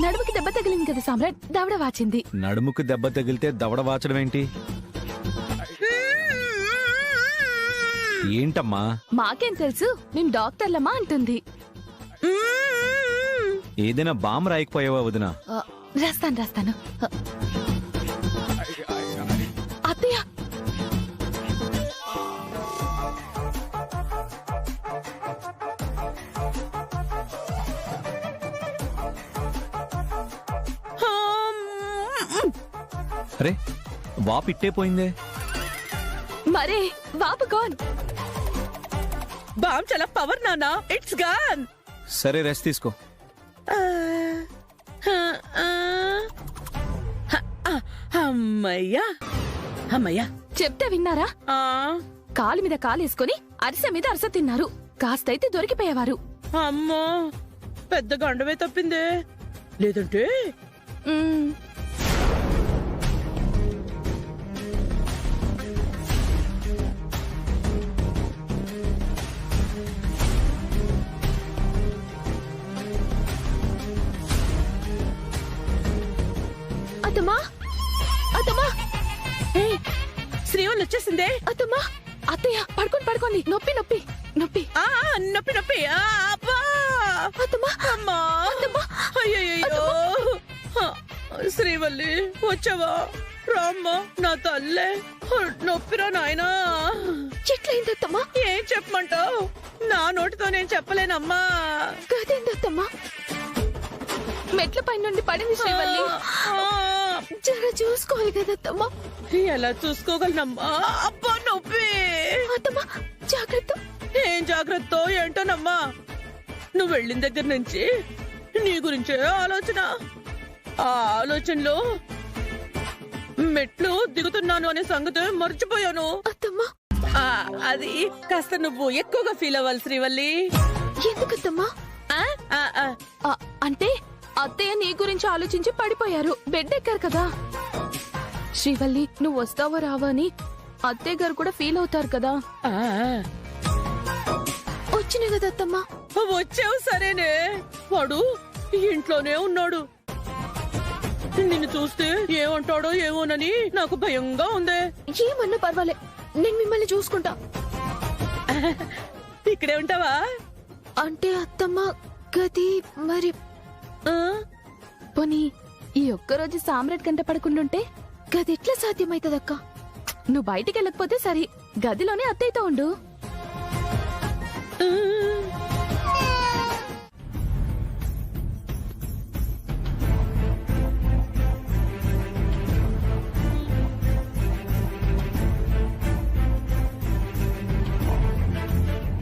నడుముకి దెబ్బ తగిలింది కదా సామ్రాట్, దవడ వాచింది. నడుముకు దెబ్బ తగిలితే దవడ వాచడం ఏంటి? ఏంటమ్మా? మాకేం తెలుసు, మేము డాక్టర్లమ్మా అంటుంది. ఏదైనా బాంబు రాయకపోయావా వదిన? రాస్తాను. అత్తయ్య, అరే వాపిట్టే పోయిందే. మరే వాపు గాన్. బామ్ చాలా పవర్ నానా, ఇట్స్ గాన్. సరే రెస్ట్ తీసుకో. అమ్మయ్యా చెప్తే విన్నారా? కాలు మీద కాలేసుకుని అరిసె మీద అరిసె తిన్నారు. కాస్తైతే దొరికిపోయేవారు. అమ్మో పెద్ద గండమే తప్పిందే, లేదంటే అత్తమ్మా, శ్రీవల్ వచ్చేసిందే. అత్తమ్మా, అత్తయ్య పడుకోండి. నొప్పి. నొప్పి. అమ్మా అయ్యో, శ్రీవల్లి వచ్చావా? రామ్మా నా తల్లే, నొప్పిరా నాయనా. ఎట్లయిందత్తమ్మా? ఏం చెప్పమంటావు? నా నోటితో నేను చెప్పలేనమ్మా. కదేందత్తమ్మా? మెట్ల పై నుండి పడింది శ్రీవల్లి. జర చూసుకోవాలి కదత్తమ్మా. ఎలా చూసుకోగలనమ్మా? అబ్బా నొప్పి. అత్తమ్మా జాగ్రత్త. ఏం జాగ్రత్త ఏంటోనమ్మా, నువ్వు వెళ్ళిన దగ్గర నుంచి నీ గురించే ఆలోచన. ఆ ఆలోచనలో మెట్లు దిగుతున్నాను అనే సంగతి మర్చిపోయాను. అత్తమ్మా, అది కాస్త నువ్వు ఎక్కువగా ఫీల్ అవ్వాలి శ్రీవల్లి. ఎందుకత్తమ్మా? అంటే అత్తయ్య నీ గురించి ఆలోచించి పడిపోయారు, బెడ్ ఎక్కారు కదా. శ్రీవల్లి నువ్వు వస్తావో రావా అని అత్తయ్య గారు కూడా ఫీల్ అవుతారు కదా. వచ్చినాయి కదా అత్తమ్మా. వచ్చావు సరేనే, వాడు ఇంట్లోనే ఉన్నాడు. నిన్ను చూస్తే ఏమంటాడో ఏమోనని నాకు భయంగా ఉందే. ఏమన్నా పర్వాలే, నేను మిమ్మల్ని చూసుకుంటా. ఇక్కడే ఉంటావా? అంటే అత్తమ్మ గది మరి పోనీ ఈ ఒక్కరోజు సామ్రాట్ కంట పడకుండుంటే గది ఎట్లా సాధ్యమైతదక్క? నువ్వు బయటికి వెళ్ళకపోతే సరి, గదిలోనే అత్తయ్యతో ఉండు.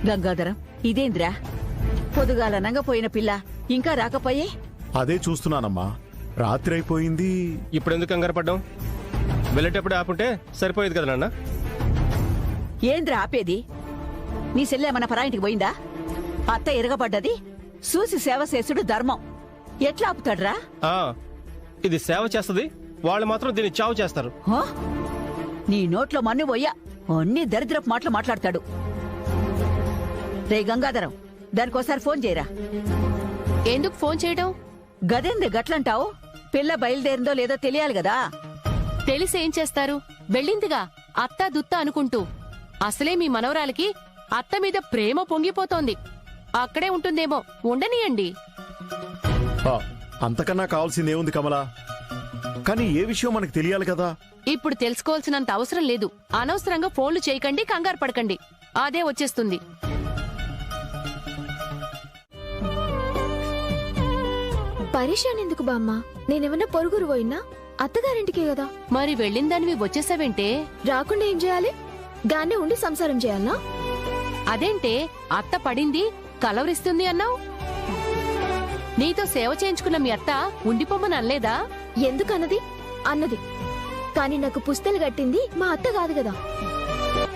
గంగాధరం, ఇదేంద్రా పొదుగాలనంగా పోయిన పిల్ల ఇంకా రాకపోయే? అదే చూస్తున్నానమ్మా, రాత్రి అయిపోయింది. ఇప్పుడెందుకు కంగారు పడ్డాం? వెళ్ళేటప్పుడు ఆపుంటే సరిపోయేది కదా నాన్న. ఏంద్రా ఆపేది? నీ సెల్లేమన్న పరాయింటికి పోయిందా? అత్త ఎరగబడ్డది చూసి సేవ చేసుడు ధర్మం. ఎట్లా ఆపుతాడ్రా? ఇది సేవ చేస్తుంది, వాళ్ళు మాత్రం దీన్ని చావు చేస్తారు. నీ నోట్లో మన్ను పోయ్యా, అన్ని దరిద్రపు మాటలు మాట్లాడతాడు. రే గంగాధరం, దానికోసారి ఫోన్ చేయరా. ఎందుకు ఫోన్ చేయడం? గదేంది గట్లంటావు? పిల్ల బయలుదేరిందో లేదో తెలియాలి కదా. తెలిసి ఏం చేస్తారు? వెళ్ళిందిగా అత్త దుత్త అనుకుంటూ. అసలే మీ మనవరాలికి అత్త మీద ప్రేమ పొంగిపోతోంది. అక్కడే ఉంటుందేమో, ఉండనియండి. అంతకన్నా కావాల్సిందేముంది కమలా? కానీ ఏ విషయం మనకు తెలియాలి కదా. ఇప్పుడు తెలుసుకోవాల్సినంత అవసరం లేదు. అనవసరంగా ఫోన్లు చేయకండి, కంగారు పడకండి. అదే వచ్చేస్తుంది. పరిశాన్ ఎందుకు బామ్మ? నేనేమన్నా పొరుగురు పోయినా? అత్తగారింటికే కదా. మరి వెళ్ళిందానివి వచ్చేసావేంటే? రాకుండా ఏం చేయాలి? గానే ఉండి సంసారం చేయాలనా? అదేంటే అత్త పడింది కలవరిస్తుంది అన్నావు? నీతో సేవ చేయించుకున్న మీ అత్త ఉండిపోమని అనలేదా? ఎందుకన్నది? అన్నది. కాని నాకు పుస్తలు కట్టింది మా అత్త కాదు కదా.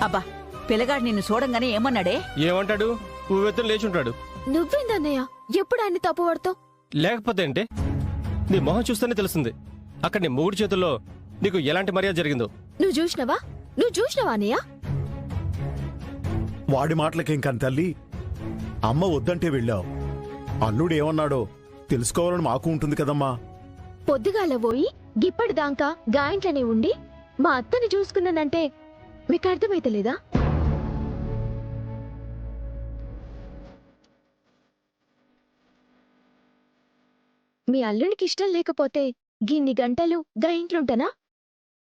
అబ్బా, పిల్లగాడు నిన్ను చూడంగానే ఏమన్నాడే? ఏమంటాడు? నువ్వెత్తున లేచుంటాడు. నువ్వేందన్నయ్య ఎప్పుడు ఆయన్ని తప్పు పడతావు? లేకపోతే ఏంటే, నీ మొహం చూస్తేనే తెలుస్తుంది అక్కడ నీ మూడు చేతుల్లో నీకు ఎలాంటి మర్యాద జరిగిందో. నువ్వు చూసినవా అన్నయ్య? వాడి మాటలకేం కాని తల్లి, అమ్మ వద్దంటే వెళ్ళావు. అల్లుడు ఏమన్నాడో తెలుసుకోవాలని మాకు ఉంటుంది కదమ్మా. పొద్దుగాల పోయి గిప్పటిదాకా గాయంట్లనే ఉండి మా అత్తని చూసుకున్నానంటే మీకు అర్థమైతలేదా? మీ అల్లుడికి ఇష్టం లేకపోతే గిన్ని గంటలు గా ఇంట్లుంటానా?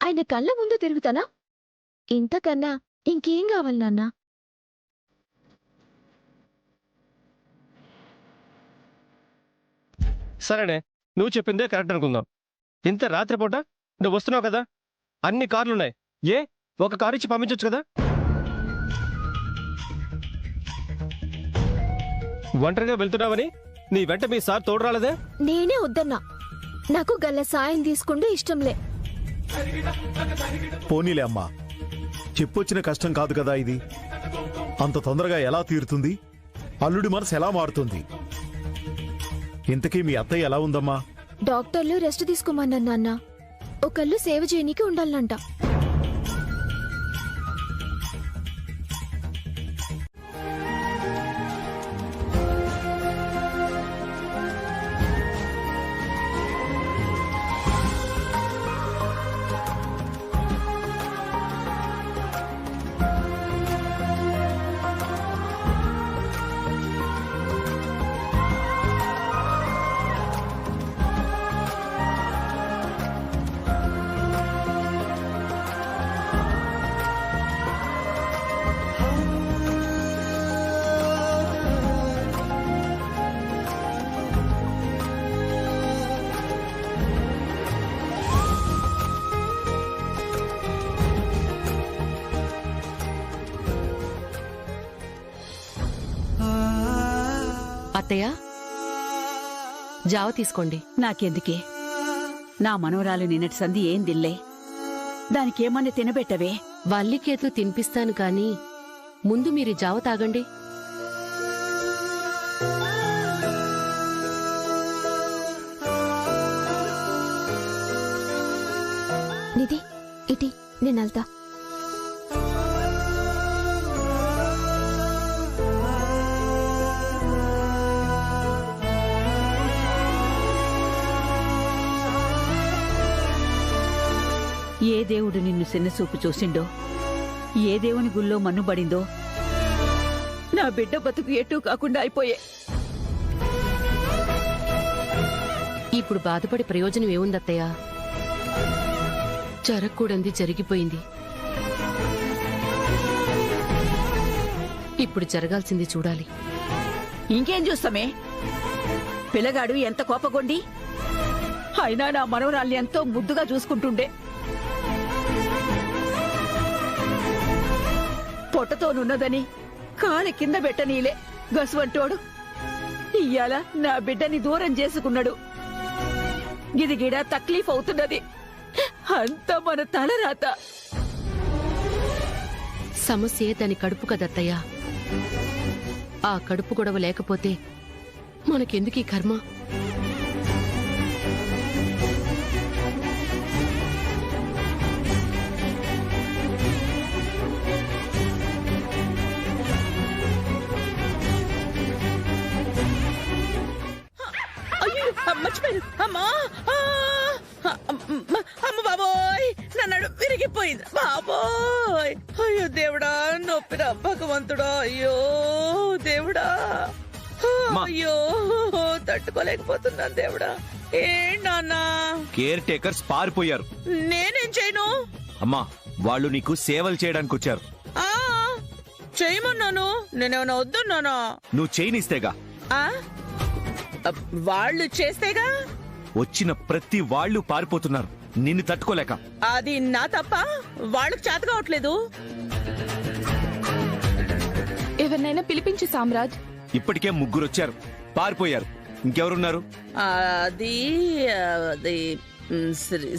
ఆయన కళ్ళ ముందు తిరుగుతానా? ఇంతకన్నా ఇంకేం కావాలి నాన్నా? సరేనే, నువ్వు చెప్పిందే కరెక్ట్ అనుకుందాం. ఇంత రాత్రిపూట నువ్వు వస్తున్నావు కదా, అన్ని కార్లున్నాయి. ఒక కారు ఇచ్చి పంపించొచ్చు కదా. ఒంటరిగా వెళ్తున్నావని నీ వెంట మీ సార్ తోడు రాలేదే? నేనే వద్దన్నా. నాకు గల్ల సాయం తీసుకుంటే ఇష్టంలే. పోనీలే అమ్మా, చెప్పొచ్చిన కష్టం కాదు కదా ఇది. అంత తొందరగా ఎలా తీరుతుంది? అల్లుడి మనసు ఎలా మారుతుంది? ఇంతకీ మీ అత్తయ్య ఎలా ఉందమ్మా? డాక్టర్లు రెస్ట్ తీసుకోమన్నారు నాన్న. ఒకళ్ళు సేవ చేయనీకి ఉండాలంట. అత్తయ్య, జావ తీసుకోండి. నాకెందుకే? నా మనవరాలు నిన్నటి సంధి ఏం దిల్లే. దానికేమన్నా తినబెట్టవే. వల్లికేతులు తినిపిస్తాను కాని ముందు మీరు జావ తాగండి. నిధి ఇటీ, నేను వెళ్తా. ఏ దేవుడు నిన్ను చిన్నచూపు చూసిండో, ఏ దేవుని గుళ్ళో మన్నుబడిందో, నా బిడ్డ బతుకు ఎటూ కాకుండా అయిపోయే. ఇప్పుడు బాధపడే ప్రయోజనం ఏముందత్తయ్య? జరగకూడంది జరిగిపోయింది. ఇప్పుడు జరగాల్సింది చూడాలి. ఇంకేం చూస్తామే? పిల్లగాడు ఎంత కోపగొండి, అయినా నా మనవరాల్ని ఎంతో ముద్దుగా చూసుకుంటుండే. పొట్టతోనున్నదని కాలి కింద పెట్టనీలే గసువంటోడు ఇయ్యాల నా బిడ్డని దూరం చేసుకున్నాడు. ఇది గిడ తక్లీఫ్ అవుతున్నది. అంత మన తలరాత. సమస్యే దాని కడుపు కదత్తయ్య. ఆ కడుపు గొడవ లేకపోతే మనకెందుకీ కర్మ? మర్చిపోయాను. అమ్మా, అమ్మ బాబోయ్, నన్ను విరిగిపోయింది బాబోయ్. అయ్యో దేవుడా, నొప్పిరా భగవంతుడా, అయ్యో దేవుడా, అయ్యో తట్టుకోలేకపోతున్నాను దేవుడా. నాన్నా? కేర్ టేకర్స్ పారిపోయారు. నేనేం చేయను? అమ్మా, వాళ్ళు నీకు సేవలు చేయడానికి వచ్చారు. చేయమన్నాను. నేనేమన్నా వద్దున్నానా? నువ్వు చేయనిస్తేగా. వాళ్ళు చేస్తేగా. వచ్చిన ప్రతి వాళ్ళు పారిపోతున్నారు నిన్ను తట్టుకోలేక. అది నా తప్ప? వాళ్ళకి చేత కావట్లేదు. ఎవరినైనా పిలిపించు సామ్రాజ్. ఇప్పటికే 3 వచ్చారు, పారిపోయారు. ఇంకెవరున్నారు? అది అది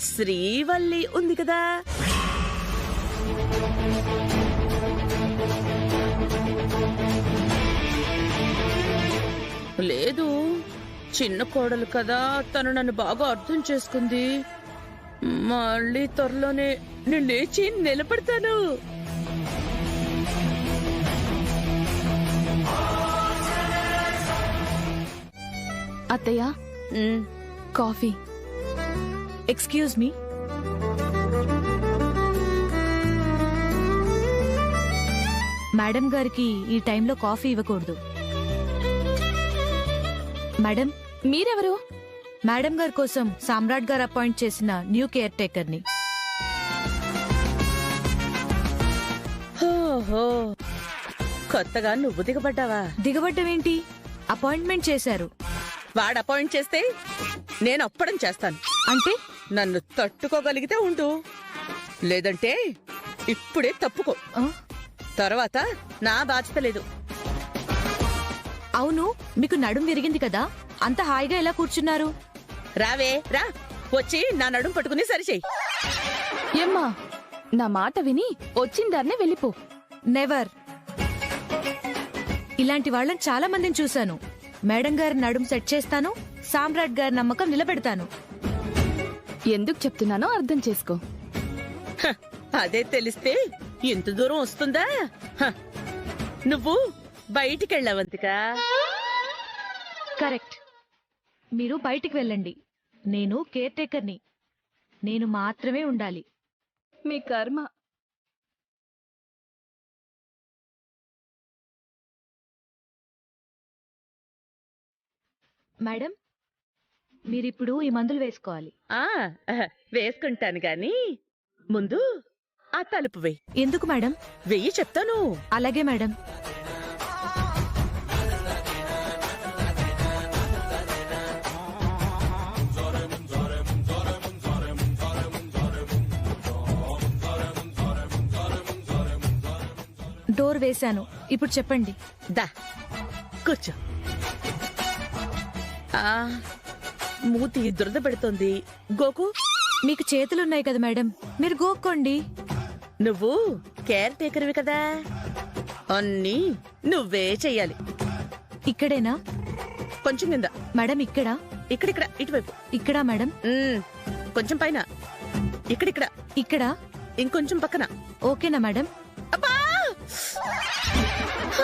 శ్రీవల్లి ఉంది కదా. లేదు, చిన్న కోడలు కదా, తను నన్ను బాగా అర్థం చేసుకుంది. మళ్ళీ త్వరలోనే నేను లేచి నిలబడతాను. అత్తయ్య కాఫీ. ఎక్స్క్యూజ్ మీ, మేడం గారికి ఈ టైంలో కాఫీ ఇవ్వకూడదు. మేడం, మీరెవరు? మేడం గారి కోసం సామ్రాట్ గారు అపాయింట్ చేసిన న్యూ కేర్ టేకర్ ని. ఓహో, కొత్తగా నువ్వు దిగబడ్డావా? దిగబడ్డమేంటి? అపాయింట్మెంట్ చేశారు. వాడు అపాయింట్ చేస్తే నేను అప్పడం చేస్తాను. అంటే నన్ను తట్టుకోగలిగితే ఉండు, లేదంటే ఇప్పుడే తప్పుకో. ఆ? తర్వాత నా బాధ్యత లేదు. అవును, మీకు నడుం విరిగింది కదా, అంత హాయిగా ఎలా కూర్చున్నారు? రావే రా, వచ్చి నా నడుం పట్టుకుని సరిచేయి. ఏమ్మా, నా మాట విని వచ్చిందాన్నే వెళ్ళిపో. నెవర్. ఇలాంటి వాళ్ళని చాలా మందిని చూశాను. మేడం గారి నడుం సెట్ చేస్తాను, సామ్రాట్ గారి నమ్మకం నిలబెడతాను. ఎందుకు చెప్తున్నానో అర్థం చేసుకో. హ, అదే తెలిస్తే ఇంత దూరం వస్తుందా? హ, నువ్వు బయటికెళ్ళావంతికా? కరెక్ట్. మీరు బయటికి వెళ్ళండి. నేను కేర్ టేకర్ని. నేను మాత్రమే ఉండాలి. మీ కర్మ. మేడం, మీరిప్పుడు ఈ మందులు వేసుకోవాలి. ఆ, వేసుకుంటాను గాని ముందు ఆ తలుపు వెయ్యి. ఎందుకు మేడం? వెయ్యి చెప్తాను. అలాగే మేడం. డోర్ వేశాను. ఇప్పుడు చెప్పండి. దా కూర్చో. ఆ, మూతి దురద పెడుతోంది. గోకు. మీకు చేతులున్నాయి కదా మేడం, మీరు గోక్కోండి. నువ్వు కేర్ టేకర్వి కదా, అన్నీ నువ్వే చెయ్యాలి. ఇక్కడేనా కొంచెం కింద. మేడం? ఇక్కడ ఇక్కడిక్కడ, ఇటువైపు. ఇక్కడ మేడం. కొంచెం పైన. ఇక్కడిక్కడ. ఇక్కడ ఇంకొంచెం పక్కన. ఓకేనా మేడం? అబ్బా!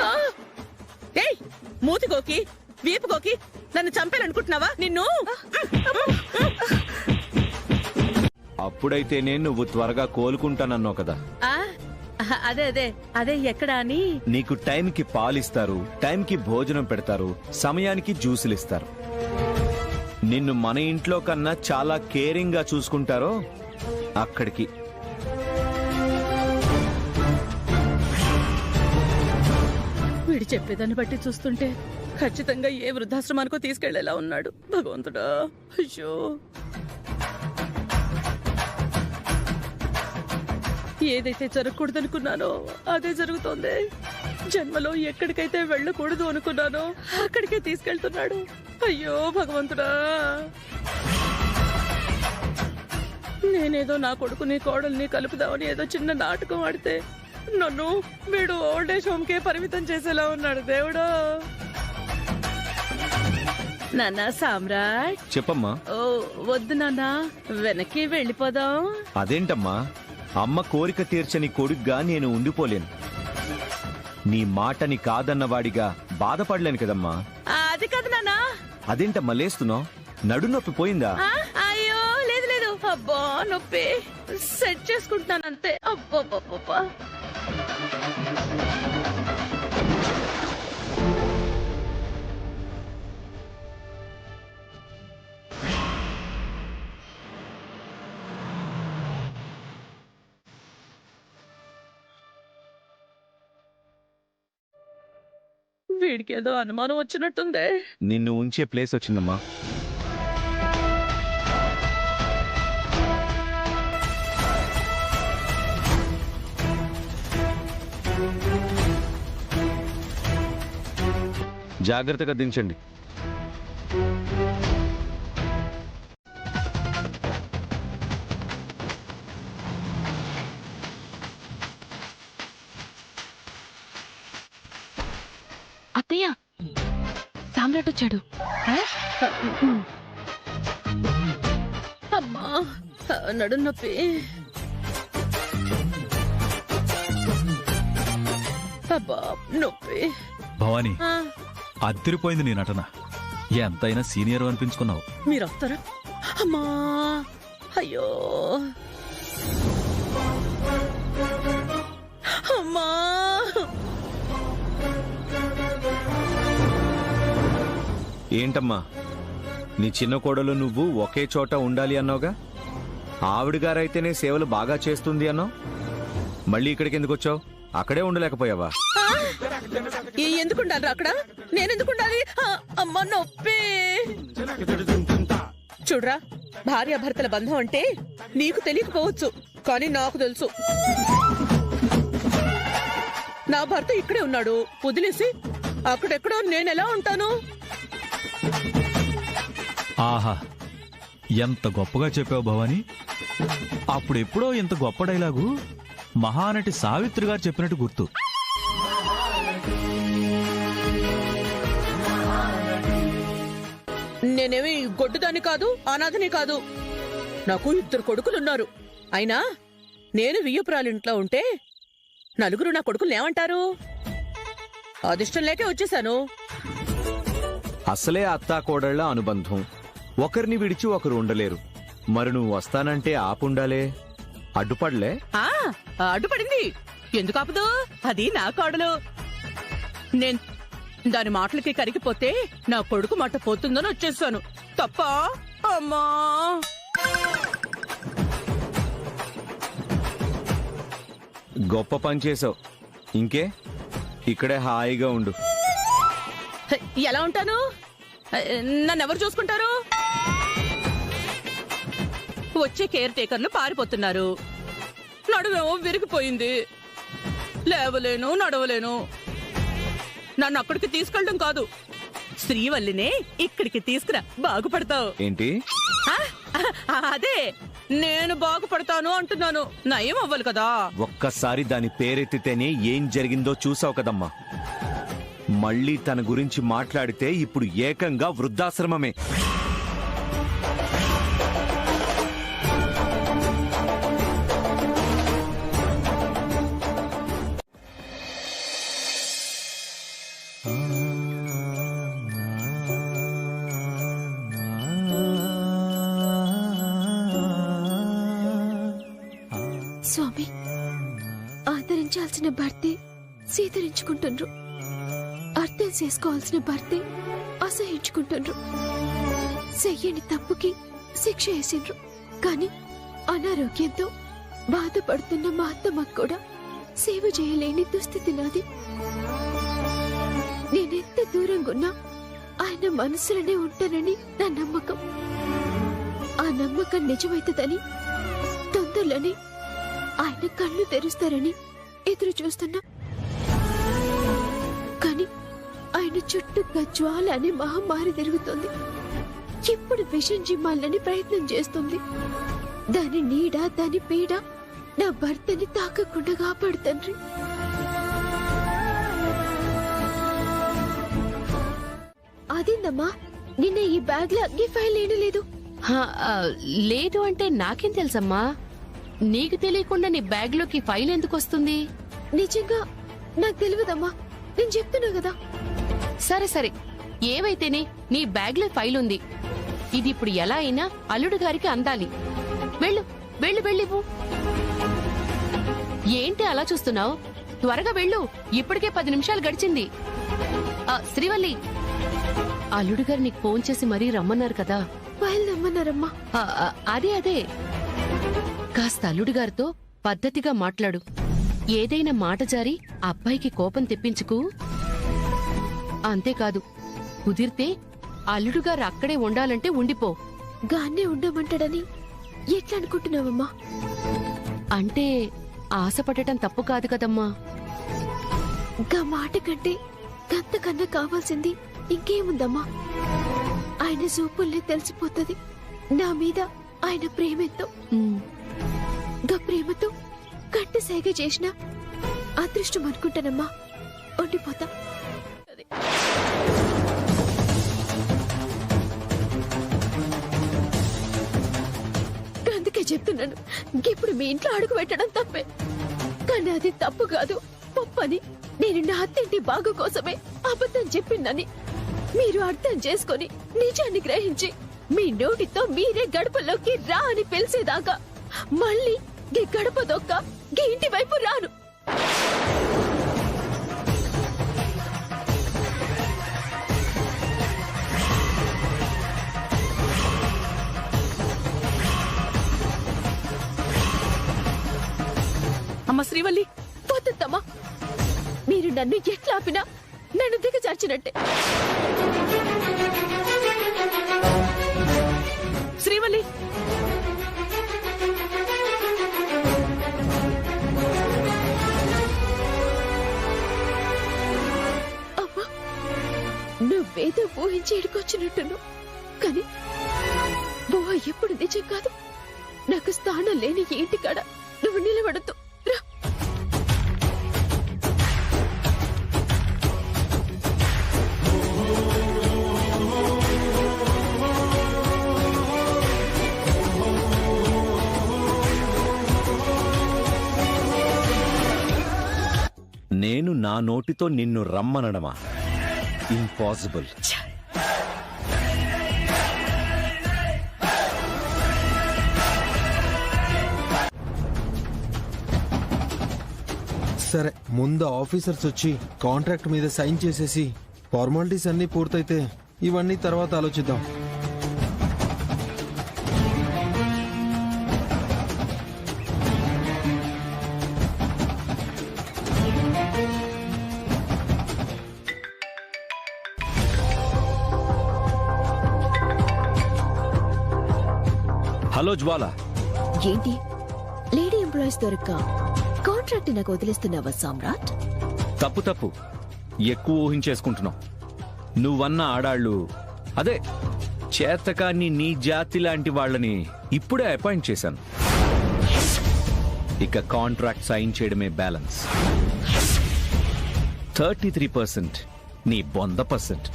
ఆ! ఏయ్, మూతి గోకి, వీపు గోకి నన్ను చంపాలనుకుంటున్నావా? నిన్ను అప్పుడైతేనే నువ్వు త్వరగా కోలుకుంటానన్నావు కదా. ఆ, అదే అదే అదే ఎక్కడా అని. నీకు టైంకి పాలిస్తారు, టైంకి భోజనం పెడతారు, సమయానికి జ్యూసులు ఇస్తారు. నిన్ను మన ఇంట్లో కన్నా చాలా కేరింగ్ గా చూసుకుంటారో అక్కడికి. వీడు చెప్పేదాన్ని బట్టి చూస్తుంటే ఖచ్చితంగా ఏ వృద్ధాశ్రమానికో తీసుకెళ్లేలా ఉన్నాడు. భగవంతుడా, అయ్యో. ఏదైతే జరగకూడదనుకున్నానో అదే జరుగుతోంది. జన్మలో ఎక్కడికైతే వెళ్ళకూడదు అనుకున్నానో అక్కడికే తీసుకెళ్తున్నాడు. అయ్యో భగవంతుడా. నేనేదో నా కొడుకుని కోడల్ని కలుపుదామని ఏదో చిన్న నాటకం ఆడితే నన్ను వీడు ఓల్డ్ ఏజ్ హోమ్ కే పరిమితం చేసేలా ఉన్నాడు. దేవుడా. నాన్నా సామ్రాట్. చెప్పమ్మా. ఓ వద్దు నాన్నా, వెనక్కి వెళ్ళిపోదాం. అదేంటమ్మా, అమ్మ కోరిక తీర్చని కొడుగ్గా నేను ఉండిపోలేను. నీ మాటని కాదన్నవాడిగా బాధపడలేను కదమ్మా. అది కాదు నాన్నా. అదేంటమ్మా లేస్తున్నావు? నడు నొప్పి పోయిందా? అయ్యో లేదు లేదు. అబ్బా నొప్పి. సెట్ చేసుకుంటున్నాను అంతే. అబ్బా. వీడికి ఏదో అనుమానం వచ్చినట్టుందే. నిన్ను ఉంచే ప్లేస్ వచ్చిందమ్మా. జాగ్రత్తగా దించండి. అత్తయ్య, సామ్రాట్ వచ్చాడు. అమ్మా నడు నొప్పి. అబ్బా నొప్పి. భవానీ, ఆ, అద్దరిపోయింది నీ నటన. ఎంతైనా సీనియర్ అనిపించుకున్నావు. మీరు వస్తారా? అమ్మా, అయ్యో, అమ్మా. ఏంటమ్మా, నీ చిన్న కోడలు నువ్వు ఒకే చోట ఉండాలి అన్నావుగా? ఆవిడ గారైతేనే సేవలు బాగా చేస్తుంది అన్నావు. మళ్ళీ ఇక్కడికి ఎందుకు వచ్చావు? అక్కడే ఉండలేకపోయావా? ఎందుకుండాలి అక్కడ? నేనెందుకుండాలి? అమ్మ నొప్పి. చూడ్రా, భార్యాభర్తల బంధం అంటే నీకు తెలియకపోవచ్చు, కానీ నాకు తెలుసు. నా భర్త ఇక్కడే ఉన్నాడు, వదిలేసి అక్కడెక్కడో నేనెలా ఉంటాను? ఆహా, ఎంత గొప్పగా చెప్పావు భవాని. అప్పుడెప్పుడో ఇంత గొప్ప డైలాగు మహానటి సావిత్రి గారు చెప్పినట్టు గుర్తు. నేనేమి గొడ్డుదాన్ని కాదు, అనాథని కాదు. నాకు 2 కొడుకులున్నారు. అయినా నేను వియ్యపురాలింట్లో ఉంటే నలుగురు నా కొడుకులు ఏమంటారు? అదిష్టం లేకే వచ్చేసాను. అసలే అత్తా కోడళ్ల అనుబంధం, ఒకరిని విడిచి ఒకరు ఉండలేరు. మరి నువ్వు వస్తానంటే ఆపుండాలే, అడ్డుపడలే? అడ్డుపడింది, ఎందుకు ఆపదు? అది నా కోడలు. నేను దాని మాటలకి కరిగిపోతే నా కొడుకు మాట పోతుందని వచ్చేసాను. తప్ప? అమ్మా, గొప్ప పని చేసావు. ఇంకే ఇక్కడే హాయిగా ఉండు. ఎలా ఉంటాను? నన్నెవరు చూసుకుంటారు? వచ్చే కేర్ టేకర్లు పారిపోతున్నారు. నడువేమో విరిగిపోయింది, లేవలేను, నడవలేను. నన్ను అక్కడికి తీసుకెళ్ళడం కాదు, శ్రీవల్లినే ఇక్కడికి తీసుకురా, బాగుపడతావు. ఏంటి? అదే, నేను బాగుపడతాను అంటున్నాను. నయం అవ్వాలి కదా. ఒక్కసారి దాని పేరెత్తితేనే ఏం జరిగిందో చూసావు కదమ్మా. మళ్ళీ తన గురించి మాట్లాడితే ఇప్పుడు ఏకంగా వృద్ధాశ్రమమే. స్వామి, ఆదరించాల్సిన భర్తే సీతరించుకుంటుండ్రు, అర్థం చేసుకోవాల్సిన భర్తే అసహించుకుంటుండ్రు. చెయ్యని తప్పుకి శిక్ష వేసిండ్రు, కాని అనారోగ్యంతో బాధపడుతున్న మా అత్తమ్మకు కూడా సేవ చేయలేని దుస్థితి నాది. నేనెంత దూరంగున్నా ఆయన మనసులోనే ఉంటానని నా నమ్మకం. ఆ నమ్మకం నిజమైతుందని, తొందరలోనే ఆయన కళ్ళు తెరుస్తారని ఎదురు చూస్తున్నా. కాని ఆయన చుట్టూ జ్వాల అనే మహమ్మారి తిరుగుతుంది. ఇప్పుడు విషం జిమ్మాలని ప్రయత్నం చేస్తుంది. దాని నీడ, దాని పీడ నా భర్తని తాకకుండా కాపాడుతండ్రి. అదేందమ్మా, నిన్న ఈ బ్యాగ్ లో ఈ ఫైల్ ఏడలేదు. లేదు అంటే నాకేం తెలుసమ్మా? నీకు తెలియకుండా నీ బ్యాగ్ లోకి ఫైల్ ఎందుకు వస్తుంది? నిజంగా నాకు తెలియదమ్మా, నేను చెప్తున్నా కదా. సరే సరే, ఏవైతేనే నీ బ్యాగ్ లో ఫైల్ ఉంది. ఇది ఇప్పుడు ఎలా అయినా అల్లుడు గారికి అందాలి. వెళ్ళు వెళ్ళు వెళ్ళివు. ఏంటి అలా చూస్తున్నావు? త్వరగా వెళ్ళు, ఇప్పటికే 10 నిమిషాలు గడిచింది. శ్రీవల్లి, అల్లుడు గారు నీకు ఫోన్ చేసి మరీ రమ్మన్నారు కదా. ఫైల్ రమ్మన్నారమ్మా. అదే కాస్త అల్లుడు గారితో పద్ధతిగా మాట్లాడు. ఏదైనా మాట జారి అబ్బాయికి కోపం తెప్పించుకు. అంతేకాదు, కుదిరితే అల్లుడు గారు అక్కడే ఉండాలంటే ఉండిపో. గాన్నే ఉండమంటాడని ఎట్లా అనుకుంటున్నావమ్మా? అంటే ఆశపడటం తప్పు కాదు కదమ్మా. గా మాట కంటే గంతకన్నా కావాల్సింది ఇంకేముందమ్మా? ఆయన చూపుల్నే తెలిసిపోతుంది నా మీద ఆయన ప్రేమతో. గా ప్రేమతో కంటి సైగ చేసిన అదృష్టం అనుకుంటానమ్మా. ఉండిపోతా. అందుకే చెప్తున్నాను, ఇప్పుడు మీ ఇంట్లో అడుగు పెట్టడం తప్పే, కానీ అది తప్పు కాదు, ఒప్పని. నేను నా అత్తింటి బాగు కోసమే అబద్ధం చెప్పిందని. మీరు అర్థం చేసుకొని నిజాన్ని గ్రహించి మీ నోటితో మీరే గడపలోకి రా అని పిలిచేదాకా మళ్ళీ గీ గడప దొక్క గీ ఇంటి వైపు రాను. అమ్మ శ్రీవల్లి, పోతుందమ్మా, మీరు నన్ను ఎట్లా ఆపినా నన్ను దిగజార్చినట్టే. శ్రీవల్లి, అమ్మా, నువ్వేదో ఊహించి ఎడుకొచ్చినట్టును, కానీ బువ్వ ఎప్పుడు నిజం కాదు. నాకు స్థానం లేని ఈ ఇంటికాడ నువ్వు నిలబడద్దు. రా. నేను నా నోటితో నిన్ను రమ్మనడమా? ఇంపాసిబుల్. సరే, ముందు ఆఫీసర్స్ వచ్చి కాంట్రాక్ట్ మీద సైన్ చేసేసి ఫార్మాలిటీస్ అన్నీ పూర్తయితే ఇవన్నీ తర్వాత ఆలోచిద్దాం. హలో జ్వాల. ఏంటి లేడీ ఎంప్లాయీస్ దొరక్క కాంట్రాక్ట్ నాకు వదిలేస్తున్నావా సామ్రాట్? తప్పు ఎక్కువ ఊహించేసుకుంటున్నావు. నువ్వన్న ఆడాళ్ళు, అదే చేతకాన్ని నీ జాతి లాంటి వాళ్ళని ఇప్పుడే అపాయింట్ చేశాను. ఇక కాంట్రాక్ట్ సైన్ చేయడమే బ్యాలెన్స్. 33% నీ బొంద పర్సెంట్.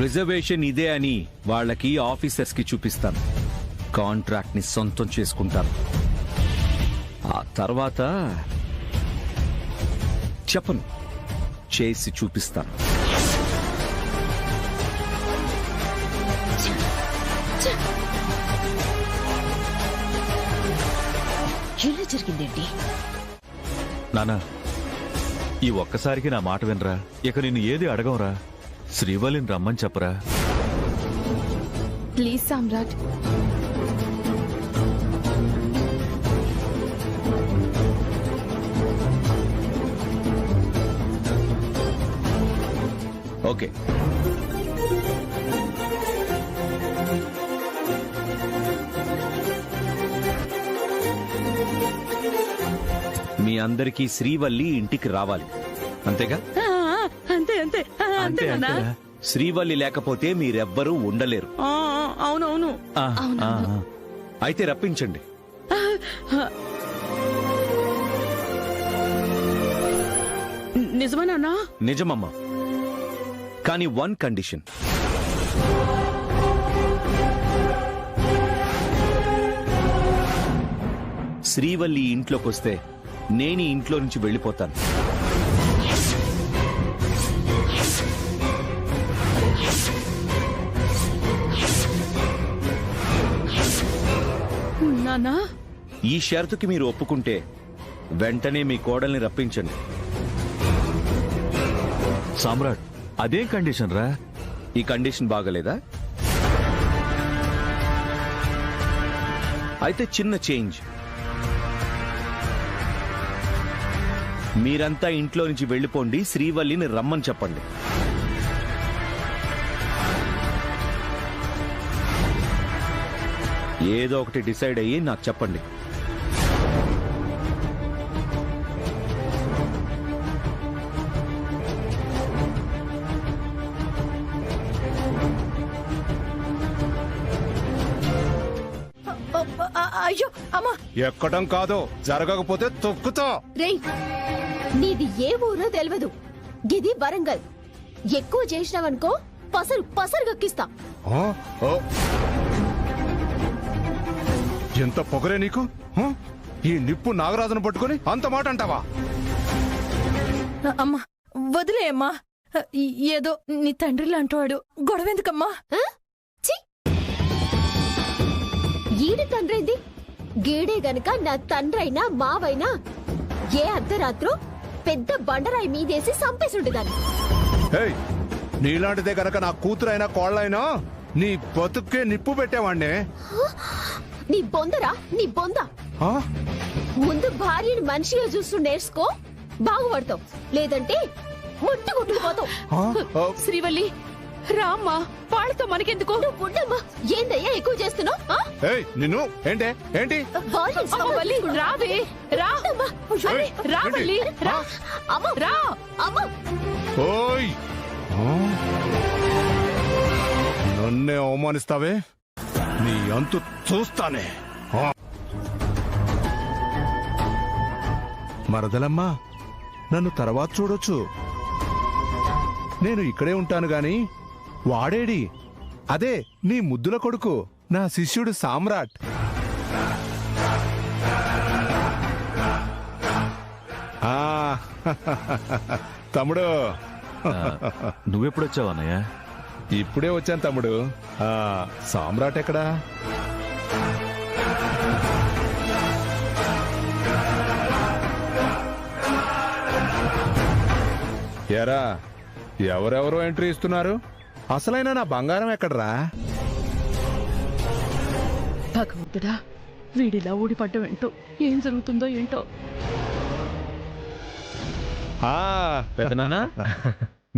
రిజర్వేషన్ ఇదే అని వాళ్ళకి ఆఫీసర్స్ కి చూపిస్తాను. కాంట్రాక్ట్ ని సొంతం చేసుకుంటాను. ఆ తర్వాత చెప్పను, చేసి చూపిస్తాను. ఎలా జరిగిందేంటి? నానా, ఈ ఒక్కసారికి నా మాట వినరా. ఇక నిన్ను ఏది అడగంరా. శ్రీవల్లిని రమ్మని చెప్పరా. Please Samrat. ఓకే. మీ అందరికీ శ్రీవల్లి ఇంటికి రావాలి, అంతేగా? అంతే అంతే అంతే నాన్న. శ్రీవల్లి లేకపోతే మీరెవ్వరూ ఉండలేరు. అవునవును. అయితే రప్పించండి. నిజమేనా? నిజమమ్మా, కానీ 1 కండిషన్. శ్రీవల్లి ఇంట్లోకొస్తే నేను ఈ ఇంట్లో నుంచి వెళ్ళిపోతాను. నాన్నా, ఈ షరతుకి మీరు ఒప్పుకుంటే వెంటనే మీ కోడల్ని రప్పించండి. సామ్రాట్, అదేం కండిషన్ రా? ఈ కండిషన్ బాగలేదా? అయితే చిన్న చేంజ్. మీరంతా ఇంట్లో నుంచి వెళ్ళిపోండి, శ్రీవల్లిని రమ్మని చెప్పండి. ఏదో ఒకటి డిసైడ్ అయ్యి నాకు చెప్పండి. అయ్యో అమ్మా, ఎక్కడం కాదు, జరగకపోతే తొక్కుతా. రేయ్, నీది ఏ ఊరో తెలియదు, గిది వరంగల్. ఎక్కువ చేసినావనుకో పసరు పసరు గక్కిస్తా. ఎంత పొగరే నీకు? ఈ నిప్పు నాగరాజును పట్టుకుని అంత మాట అంటావా? అమ్మా వదిలే అమ్మా, ఏదో నీ తండ్రి లాంటివాడు గొడవెందుకమ్మా? ఈడు తండ్రైంది గీడే గనక నా తండ్రైనా మావైనా ఏ అర్ధరాత్రో పెద్ద బండరాయి మీదేసి సంపేసుండేదాన్ని. ఏయ్, నీలాంటిదే గనక నా కూతురైనా కోళ్ళైనా నీ బతుక్కే నిప్పు పెట్టేవాణ్ణే. నీ బొందరా నీ బొంద. ముందు భార్యని మనిషిగా చూస్తూ నేర్చుకో, బాగుపడతావు. లేదంటే ముట్టు కొట్టుకుపోతావు. శ్రీవల్లి రామ్మా, వాళ్ళతో మనకెందుకు? నువ్వు ఉండమ్మా. ఏందయ్యా ఎక్కువ చేస్తున్నావు? నిన్ను ఏంటి ఏంటి రావే రా రావల్లి రా రా. ఓయ్, నన్నే అవమానిస్తావే, నీ అంతు చూస్తానే. మరదలమ్మా, నన్ను తర్వాత చూడొచ్చు, నేను ఇక్కడే ఉంటాను గాని వాడేడి? అదే నీ ముద్దుల కొడుకు, నా శిష్యుడు సామ్రాట్. తమ్ముడు, నువ్వెప్పుడొచ్చావు అన్నయ్య? ఇప్పుడే వచ్చాను తమ్ముడు. సామ్రాట్ ఎక్కడా? ఎరా, ఎవరెవరో ఎంట్రీ ఇస్తున్నారు? అసలైన నా బంగారం ఎక్కడరా? భగవంతుడా, వీడిలా ఊడిపడ్డం ఏంటో, ఏం జరుగుతుందో ఏంటో. పెద్దనాన్న,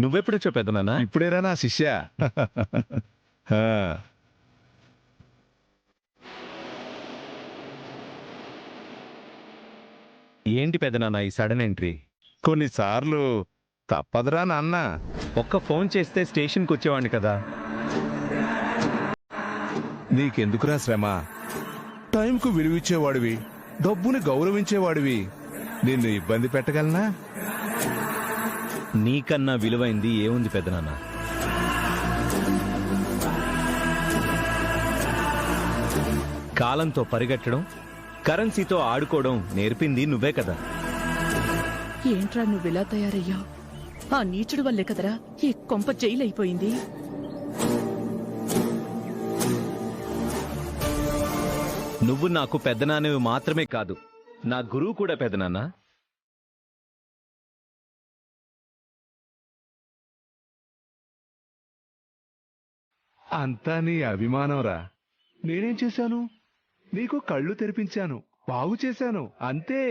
నువ్వెప్పుడొచ్చావు పెద్దనాన్న? ఇప్పుడేరా నా శిష్య. ఏంటి పెద్దనాన్న ఈ సడన్ ఎంట్రీ? కొన్నిసార్లు తప్పదురా నాన్న. ఒక్క ఫోన్ చేస్తే స్టేషన్కి వచ్చేవాడిని కదా. నీకెందుకురా శ్రమ? టైంకు విలువిచ్చేవాడివి, డబ్బుని గౌరవించేవాడివి, నిన్ను ఇబ్బంది పెట్టగలనా? నీకన్నా విలువైంది ఏముంది పెద్దనాన్న? కాలంతో పరిగెట్టడం, కరెన్సీతో ఆడుకోవడం నేర్పింది నువ్వే కదా. ఏంట్రా నువ్విలా తయారయ్యా? ఆ నీచుడు వల్లే కదరా ఈ కొంప జైలైపోయింది. నువ్వు నాకు పెద్దనాన్నవి మాత్రమే కాదు, నా గురువు కూడా పెద్దనాన్న. అంతా నీ అభిమానంరా. నేనేం చేశాను? నీకు కళ్ళు తెరిపించాను, బాగు చేశాను, అంతే.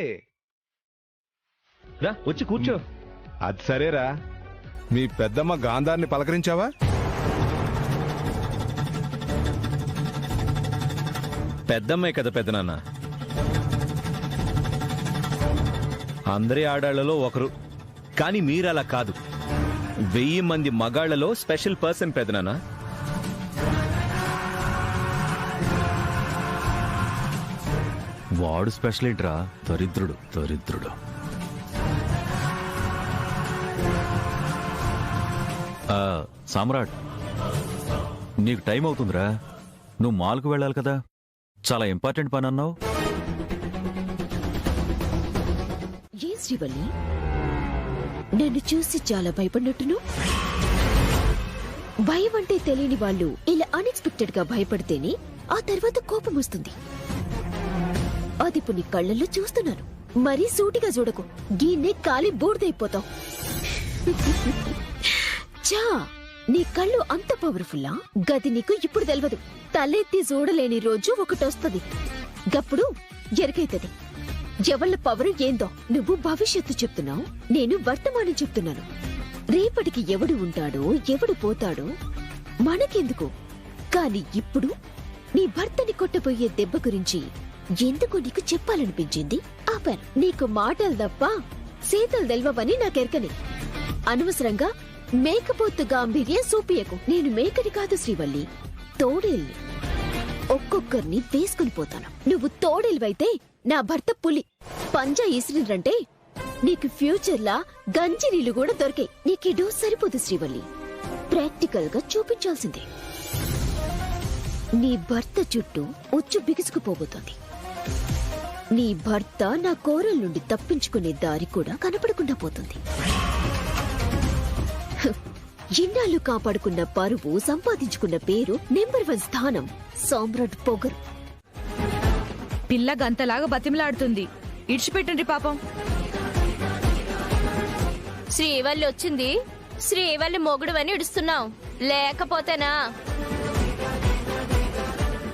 రా వచ్చి కూర్చో. అది సరేరా, మీ పెద్దమ్మ గాంధార్ని పలకరించావా? పెద్దమ్మే కదా పెద్దనాన్న. అందరి ఆడాళ్లలో ఒకరు, కానీ మీరలా కాదు. 1000 మంది మగాళ్లలో స్పెషల్ పర్సన్ పెద్దనాన్న. వాడు స్పెషల్ ఏంట్రా? దరిద్రుడు దరిద్రుడు. సామ్రాట్, నీకు టైం అవుతుందిరా, నువ్వు మాల్కు వెళ్ళాలి కదా. చాలా ఇంపార్టెంట్ పని అన్నావు. ఏ శ్రీవల్లి, నన్ను చూసి చాలా భయపడినట్టును? భయం అంటే తెలియని వాళ్ళు ఇలా అన్ఎక్స్పెక్టెడ్ గా భయపడితేనే ఆ తర్వాత కోపం వస్తుంది. అది ఇప్పుడు నీ కళ్ళల్లో చూస్తున్నాను. మరీ సూటిగా చూడకు, గీన్నే కాలి బూడిదైపోతావు. చా, నీ కళ్ళు అంత పవర్ఫుల్లా? గది నీకు ఇప్పుడు తెలియదు. తలెత్తి చూడలేని రోజు ఒకటొస్తుంది, గప్పుడు ఎరకైతది ఎవళ్ళ పవరు ఏందో. నువ్వు భవిష్యత్తు చెప్తున్నావు, నేను వర్తమానం చెప్తున్నాను. రేపటికి ఎవడు ఉంటాడో ఎవడు పోతాడో మనకెందుకు, కాని ఇప్పుడు నీ భర్తని కొట్టబోయే దెబ్బ గురించి ఎందుకు నీకు చెప్పాలనిపించింది. ఆపాను. నీకు మాటలు తప్ప సీతలు తెల్వవని నాకెరకని. అనవసరంగా మేకపోతు గాంభీర్యం సూపియకు. నేను మేకని కాదు శ్రీవల్లి, తోడేల్ని. ఒక్కొక్కరిని వేసుకుని పోతాను. నువ్వు తోడేల్వైతే నా భర్త పులి. పంజా ఇసిరిండ్రంటే నీకు ఫ్యూచర్లా గంజిరీలు కూడా దొరికాయి. నీకు ఈ డోస్ సరిపోదు శ్రీవల్లి, ప్రాక్టికల్ గా చూపించాల్సిందే. నీ భర్త చుట్టూ ఉచ్చు బిగుసుకుపోబోతోంది. నీ భర్త నా కోరల నుండి తప్పించుకునే దారి కూడా కనపడకుండా పోతుంది. ఇన్నాళ్ళు కాపాడుకున్న పరువు, సంపాదించుకున్న పేరు, నెంబర్ 1 స్థానం సామ్రాట్ పొగరు. పిల్ల గంతలాగా బతిమలాడుతుంది. ఇడిచిపెట్టండి పాపం. శ్రీవల్లి వచ్చింది. శ్రీవల్లి మొగుడు అని ఇడుస్తున్నావు, లేకపోతేనా?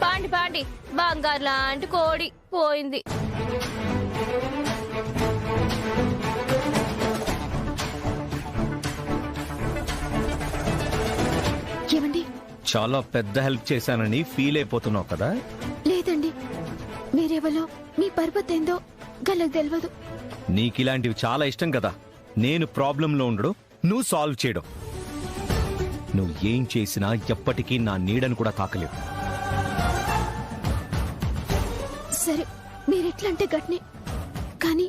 పాండి పాండి, బంగారు లాంటి కోడి పోయింది. ఏమండి? చాలా పెద్ద హెల్ప్ చేశానని ఫీల్ అయిపోతున్నావు కదా? లేదండి, మీరెవలో, మీ పర్వత్ ఏందో గలకు తెలియదు. నీకిలాంటివి చాలా ఇష్టం కదా. నేను ప్రాబ్లంలో ఉండడం, నువ్వు సాల్వ్ చేయడం. నువ్వు ఏం చేసినా ఎప్పటికీ నా నీడను కూడా తాకలేవు. సరే, మీరెట్లంటే గట్నే, కానీ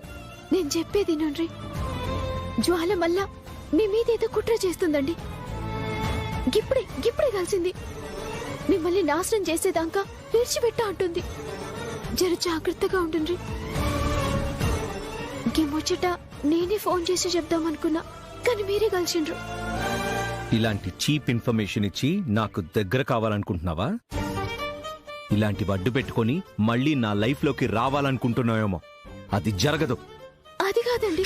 నేను చెప్పేది నండ్రి. జ్వాల మళ్ళా మీ మీదేదో కుట్ర చేస్తుందండి. గిప్పుడే కలిసింది. మిమ్మల్ని నాశనం చేసేదాకా విడిచిపెట్టా అంటుంది. జర జాగ్రత్తగా ఉండండి. గిమ్మొచ్చట నేనే ఫోన్ చేసి చెప్దామనుకున్నా, కానీ మీరే కలిసిండ్రు. ఇలాంటి చీప్ ఇన్ఫర్మేషన్ ఇచ్చి నాకు దగ్గర కావాలనుకుంటున్నావా? ఇలాంటి అడ్డు పెట్టుకొని మళ్ళీ నా లైఫ్ లోకి రావాలనుకుంటున్నావేమో. అది జరగదు. అది కాదండి.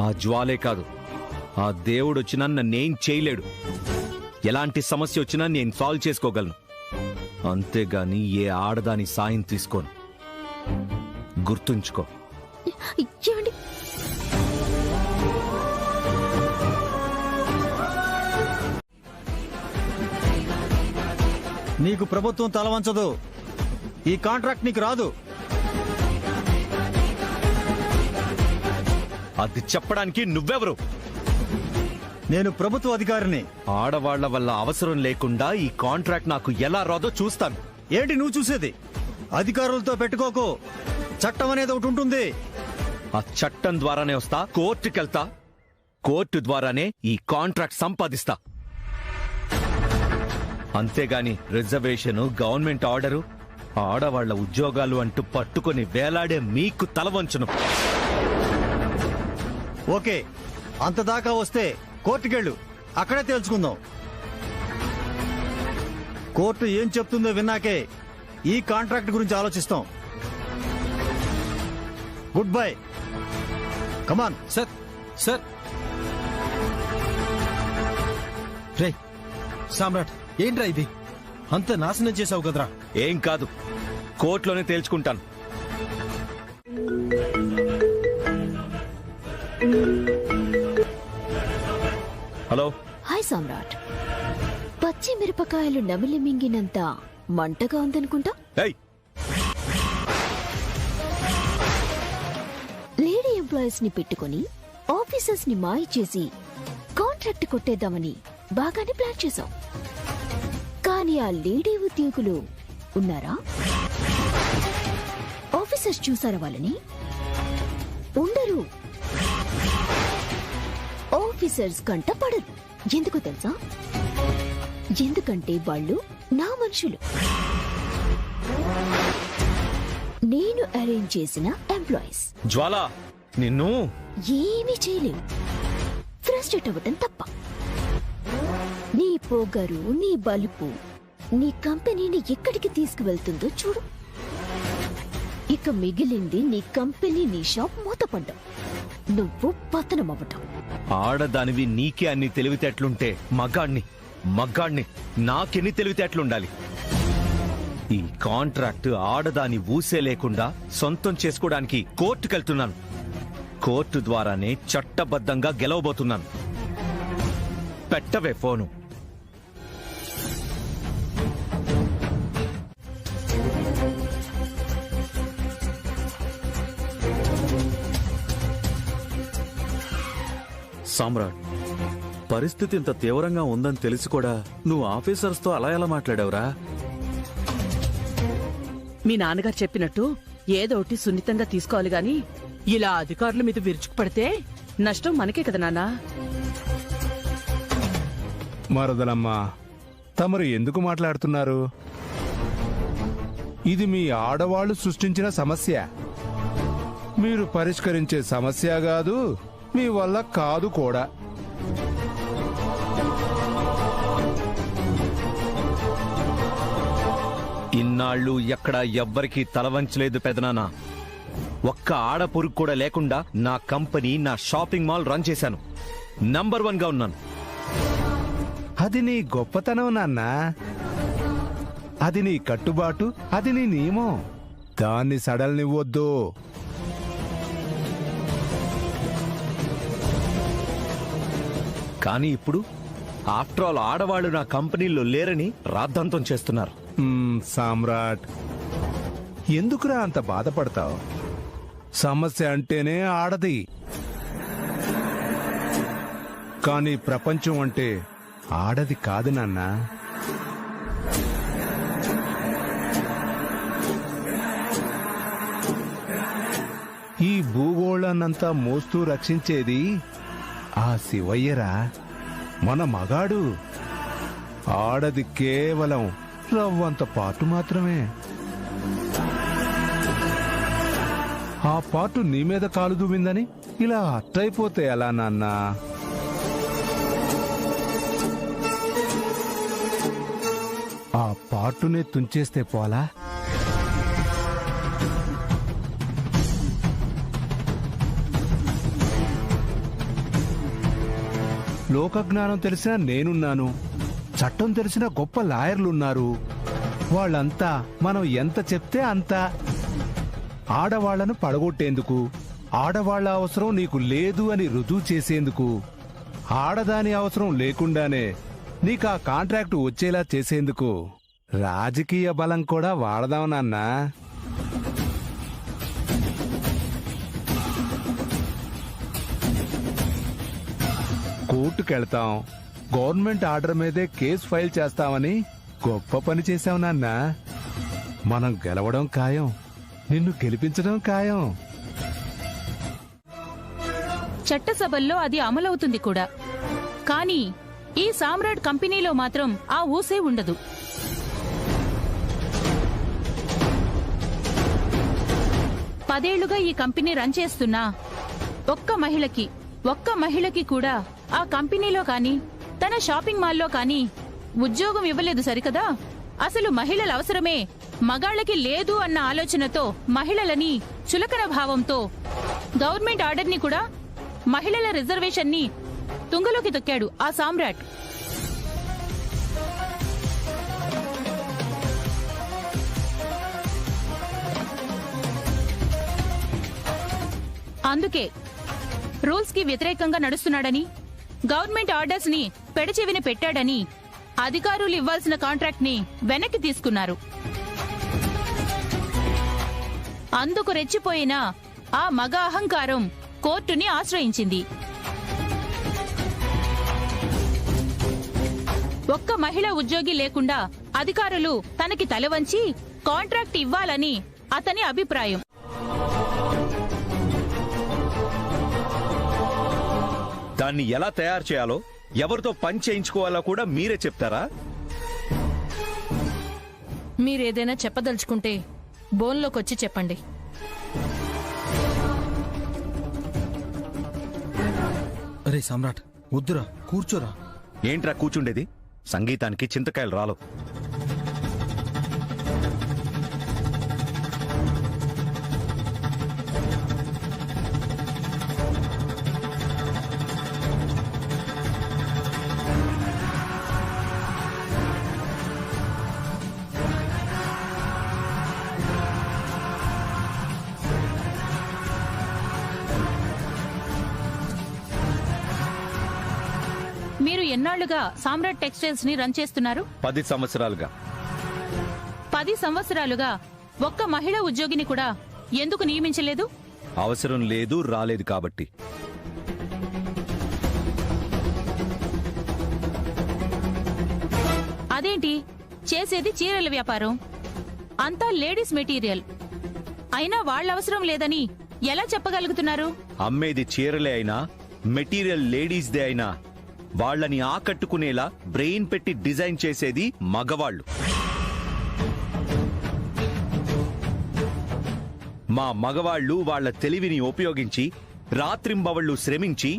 ఆ జ్వాలే కాదు, ఆ దేవుడు వచ్చినా నన్నేం చేయలేడు. ఎలాంటి సమస్య వచ్చినా నేను సాల్వ్ చేసుకోగలను. అంతేగాని ఏ ఆడదాని సాయం తీసుకోను. గుర్తుంచుకో. ఏమండి? నీకు ప్రభుత్వం తలవంచదు. ఈ కాంట్రాక్ట్ నీకు రాదు. అది చెప్పడానికి నువ్వెవరు? నేను ప్రభుత్వ అధికారిని. ఆడవాళ్ల వల్ల అవసరం లేకుండా ఈ కాంట్రాక్ట్ నాకు ఎలా రాదో చూస్తాను. ఏంటి నువ్వు చూసేది? అధికారులతో పెట్టుకోకు. చట్టం అనేది ఒకటి ఉంటుంది. ఆ చట్టం ద్వారానే వస్తా, కోర్టుకెళ్తా. కోర్టు ద్వారానే ఈ కాంట్రాక్ట్ సంపాదిస్తా. అంతేగాని రిజర్వేషన్, గవర్నమెంట్ ఆర్డరు, ఆడవాళ్ల ఉద్యోగాలు అంటూ పట్టుకొని వేలాడే మీకు తలవంచును. ఓకే, అంతదాకా వస్తే కోర్టుకెళ్ళు. అక్కడే తేల్చుకుందాం. కోర్టు ఏం చెప్తుందో విన్నాకే ఈ కాంట్రాక్ట్ గురించి ఆలోచిస్తాం. Goodbye. Come on. Sir sir. రే సామ్రాట్, ఏంట్రా ఇది? అంత నాశనం చేసావు కదరా. ఏం కాదు, కోర్టులోనే తేల్చుకుంటాను. హలో. హాయ్ సామ్రాట్. పచ్చి మిరపకాయలు నమిలి మింగినంత మంటగా ఉందనుకుంటా. లేడీ ఎంప్లాయీస్ ని పెట్టుకుని ఆఫీసర్స్ ని మాయ చేసి కాంట్రాక్ట్ కొట్టేద్దామని బాగానే ప్లాన్ చేశాం. కానీ ఆ లేడీ ఉద్యోగులు ఉన్నారా? ఆఫీసర్స్ చూసారా వాళ్ళని? ఉండరు. ఆఫీసర్స్ కంట పడరు. ఎందుకు తెలుసా? ఎందుకంటే వాళ్ళు నా మనుషులు. నేను అరేంజ్ చేసిన ఎంప్లాయీస్. జ్వాల, నిన్ను ఏమీ చేయలేవు. ఫ్రస్ట్రేట్ అవ్వటం తప్ప. నీ పొగరు, నీ బలుపు నీ కంపెనీని ఎక్కడికి తీసుకువెళ్తుందో చూడు. ఇక మిగిలింది నీ కంపెనీ, నీ షాప్ మూతపడ్డం, నువ్వు పతనమవ్వటం. ఆడదానివి నీకే అన్ని తెలివితేటలుంటే మగాణ్ణి నాకెన్ని తెలివితేటలుండాలి? ఈ కాంట్రాక్ట్ ఆడదాని ఊసే లేకుండా సొంతం చేసుకోవడానికి కోర్టుకెళ్తున్నాను. కోర్టు ద్వారానే చట్టబద్ధంగా గెలవబోతున్నాను. పెట్టవే ఫోను. సామ్రాట్, పరిస్థితి ఇంత తీవ్రంగా ఉందని తెలిసి కూడా నువ్వు ఆఫీసర్స్తో అలా ఎలా మాట్లాడావురా? మీ నాన్నగారు చెప్పినట్టు ఏదోటి సున్నితంగా తీసుకోవాలి గాని ఇలా అధికారుల మీద విరుచుకుపడితే నష్టం మనకే కదా నాన్నా. మరదలమ్మా, తమరు ఎందుకు మాట్లాడుతున్నారు? ఇది మీ ఆడవాళ్లు సృష్టించిన సమస్య. మీరు పరిష్కరించే సమస్య కాదు, మీ వల్ల కాదు కూడా. ఇన్నాళ్ళు ఎక్కడ ఎవ్వరికీ తలవంచలేదు పెదనాన్న. ఒక్క ఆడపురుగు కూడా లేకుండా నా కంపెనీ, నా షాపింగ్ మాల్ రన్ చేశాను. నంబర్ 1 గా ఉన్నాను. అది నీ గొప్పతనం నాన్న. అది నీ కట్టుబాటు, అది నీ నియమం. దాన్ని సడల్నివ్వొద్దు. కానీ ఇప్పుడు ఆఫ్టర్ ఆల్ ఆడవాళ్ళు నా కంపెనీలో లేరని రాద్ధాంతం చేస్తున్నారు. సామ్రాట్, ఎందుకురా అంత బాధపడతావు? సమస్య అంటేనే ఆడది. కానీ ప్రపంచం అంటే ఆడది కాదు నాన్న. ఈ భూగోళాన్నంతా మోస్తూ రక్షించేది ఆ శివయ్యరా, మన మగాడు. ఆడది కేవలం రవ్వంత పాటు మాత్రమే. ఆ పాటు నీ మీద కాలు దువ్విందని ఇలా అట్టయిపోతే ఎలా నాన్నా? ఆ పాటునే తుంచేస్తే పోలా? లోకజ్ఞానం తెలిసిన నేనున్నాను, చట్టం తెలిసిన గొప్ప లాయర్లున్నారు. వాళ్ళంతా మనం ఎంత చెప్తే అంత. ఆడవాళ్లను పడగొట్టేందుకు, ఆడవాళ్ల అవసరం నీకు లేదు అని రుజువు చేసేందుకు, ఆడదాని అవసరం లేకుండానే నీకా కాంట్రాక్టు వచ్చేలా చేసేందుకు రాజకీయ బలం కూడా వాడదాం నాన్నా. కోర్టుకెళ్తాం, గవర్నమెంట్ ఆర్డర్ మీదే కేసు ఫైల్ చేస్తామని గొప్ప పని చేశావు నాన్నా. మనం గెలవడం ఖాయం, నిన్ను గెలిపించడం ఖాయం. చట్టసభల్లో అది అమలవుతుంది కూడా. కానీ ఈ సామ్రాట్ కంపెనీలో మాత్రం ఆ ఊసే ఉండదు. పదేళ్లుగా ఈ కంపెనీ రన్ చేస్తున్నా ఒక్క మహిళకి కూడా ఆ కంపెనీలో కానీ తన షాపింగ్ మాల్లో కానీ ఉద్యోగం ఇవ్వలేదు సరికదా. అసలు మహిళల అవసరమే మగాళ్లకి లేదు అన్న ఆలోచనతో, మహిళలని చులకన భావంతో గవర్నమెంట్ ఆర్డర్ని కూడా, మహిళల రిజర్వేషన్ని తుంగలోకి తొక్కాడు ఆ సామ్రాట్. అందుకే రూల్స్ కి వ్యతిరేకంగా నడుస్తున్నాడని, గవర్నమెంట్ ఆర్డర్స్ ని పెడచెవిన పెట్టాడని అధికారులు ఇవ్వాల్సిన కాంట్రాక్ట్ ని వెనక్కి తీసుకున్నారు. అందుకు రెచ్చిపోయిన ఆ మగ అహంకారం కోర్టుని ఆశ్రయించింది. ఒక్క మహిళా ఉద్యోగి లేకుండా అధికారులు తనకి తలవంచి కాంట్రాక్ట్ ఇవ్వాలని అతని అభిప్రాయం. దాన్ని ఎలా తయారు చేయాలో, ఎవరితో పని చేయించుకోవాలో కూడా మీరే చెప్తారా? మీరేదైనా చెప్పదలుచుకుంటే బోన్లోకొచ్చి చెప్పండి. అరే సామ్రాట్, వద్దురా, కూర్చోరా. ఏంట్రా కూర్చుండేది? సంగీతానికి చింతకాయలు రాలు. మీరు ఎన్నాళ్లుగా సామ్రాట్ టెక్స్టైల్స్ ని రన్ చేస్తున్నారు? 10 సంవత్సరాలుగా. 10 సంవత్సరాలుగా ఒక్క మహిళా ఉద్యోగిని కూడా ఎందుకు నియమించలేదు? అవసరం లేదు, రాలేదు కాబట్టి. అదేంటి, చేసేది చీరల వ్యాపారం, అంతా లేడీస్ మెటీరియల్. అయినా వాళ్ళ అవసరం లేదని ఎలా చెప్పగలుగుతున్నారు? అమ్మేది చీరలే అయినా, మెటీరియల్ లేడీస్దే అయినా వాళ్ళని ఆకట్టుకునేలా బ్రెయిన్ పెట్టి డిజైన్ చేసేది మగవాళ్లు. మా మగవాళ్లు వాళ్ల తెలివిని ఉపయోగించి రాత్రింబవళ్లు శ్రమించి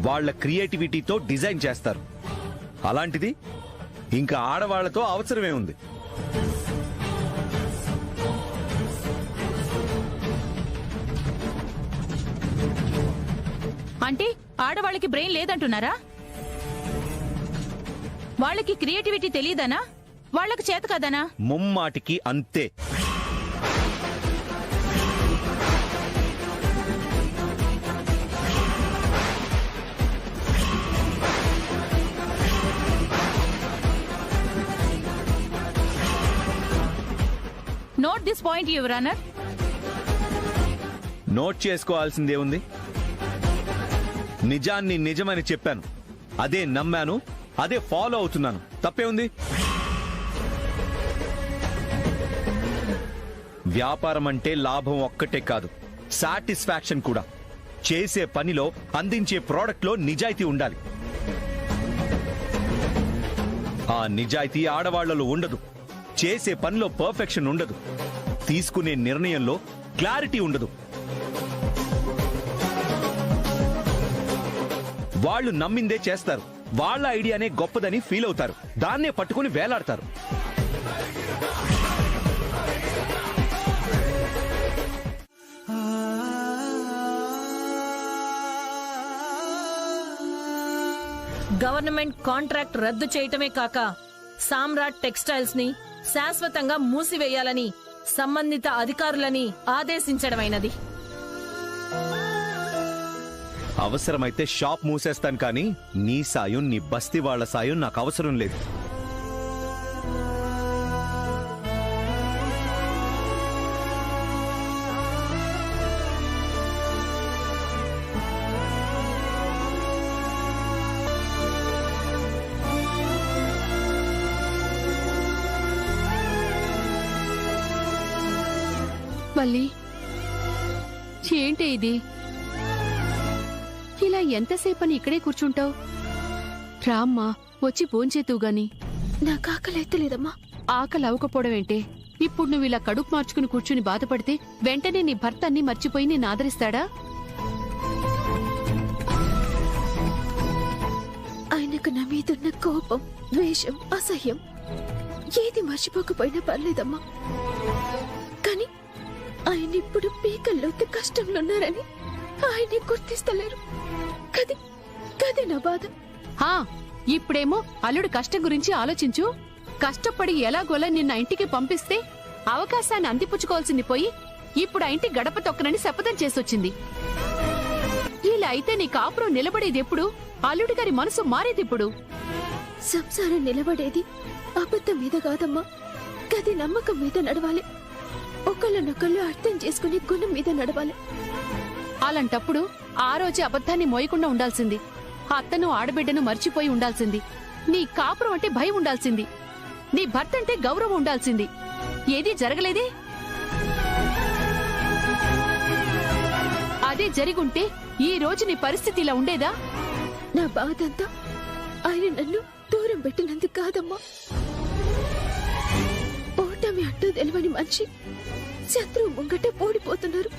వాళ్ల క్రియేటివిటీతో డిజైన్ చేస్తారు. అలాంటిది ఇంకా ఆడవాళ్లతో అవసరమే ఉంది? అంటే ఆడవాళ్ళకి బ్రెయిన్ లేదంటున్నారా? వాళ్ళకి క్రియేటివిటీ తెలియదనా? వాళ్ళకి చేత కదనా? ముమ్మాటికి అంతే. Note this point your honour. Note చేసుకోవాల్సిందే ఉంది. నిజాన్ని నిజమని చెప్పాను, అదే నమ్మాను, అదే ఫాలో అవుతున్నాను. తప్పే ఉంది? వ్యాపారం అంటే లాభం ఒక్కటే కాదు, సాటిస్ఫాక్షన్ కూడా. చేసే పనిలో, అందించే ప్రోడక్ట్లో నిజాయితీ ఉండాలి. ఆ నిజాయితీ ఆడవాళ్లలో ఉండదు. చేసే పనిలో పర్ఫెక్షన్ ఉండదు. తీసుకునే నిర్ణయంలో క్లారిటీ ఉండదు. వాళ్ళు నమ్మిందే చేస్తారు. వాళ్ళ ఐడియానే గొప్పదని ఫీల్ అవుతారు. దాన్నే పట్టుకుని వేలాడతారు. గవర్నమెంట్ కాంట్రాక్ట్ రద్దు చేయటమే కాక సామ్రాట్ టెక్స్టైల్స్ ని శాశ్వతంగా మూసివేయాలని సంబంధిత అధికారులని ఆదేశించడమైనది. అవసరమైతే షాప్ మూసేస్తాను, కానీ నీ సాయం, నీ బస్తీ వాళ్ల సాయం నాకు అవసరం లేదు. మళ్ళీ ఏంటి ఇది? ఇలా ఎంతసేపని ఇక్కడే కూర్చుంటావు? రామ్మా, వచ్చి భోంచేతువు గాని. నాకు ఆకలి ఎత్తలేదమ్మా. ఆకలి అవ్వకపోవడం ఏంటే? ఇప్పుడు నువ్వు ఇలా కడుపు మార్చుకుని కూర్చుని బాధపడితే వెంటనే నీ భర్త అన్ని మర్చిపోయి నేను ఆదరిస్తాడా? ఆయనకు నా మీదున్న కోపం, ద్వేషం, అసహ్యం ఏది మర్చిపోకపోయినా పర్లేదమ్మా. కానీ ఆయన ఇప్పుడు పీకల్లోకి కష్టంలో ఉన్నారని ఆయన్ని గుర్తిస్తలేరు. కదే నా బాధ. ఇప్పుడేమో అల్లుడు కష్టం గురించి ఆలోచించు. కష్టపడి ఎలాగోలా నిన్న ఇంటికి పంపిస్తే అవకాశాన్ని అందిపుచ్చుకోవాల్సింది పోయి ఇప్పుడు ఆ ఇంటి గడప తొక్కనని శపథం చేసొచ్చింది. ఇలా అయితే నీ కాపురం నిలబడేది ఎప్పుడు? అల్లుడి గారి మనసు మారేదెప్పుడు? సంసారం నిలబడేది అబద్ధం మీద కాదమ్మా, గది నమ్మకం మీద నడవాలి. ఒకళ్ళనొకళ్ళు అర్థం చేసుకునే గుణం మీద నడవాలి. అలాంటప్పుడు ఆ రోజే అబద్ధాన్ని మోయకుండా ఉండాల్సింది. అత్తను ఆడబిడ్డను మర్చిపోయి ఉండాల్సింది. నీ కాపురం అంటే భయం ఉండాల్సింది. నీ భర్త అంటే గౌరవం ఉండాల్సింది. ఏదీ జరగలేదే. అదే జరిగుంటే ఈ రోజు నీ పరిస్థితి ఇలా ఉండేదా? నా బాధంతా ఆయన నన్ను దూరం పెట్టినందుకు కాదమ్మా. ఓటమి అట్టు తెలియని మనిషి శత్రువు ముంగట ఓడిపోతున్నారు,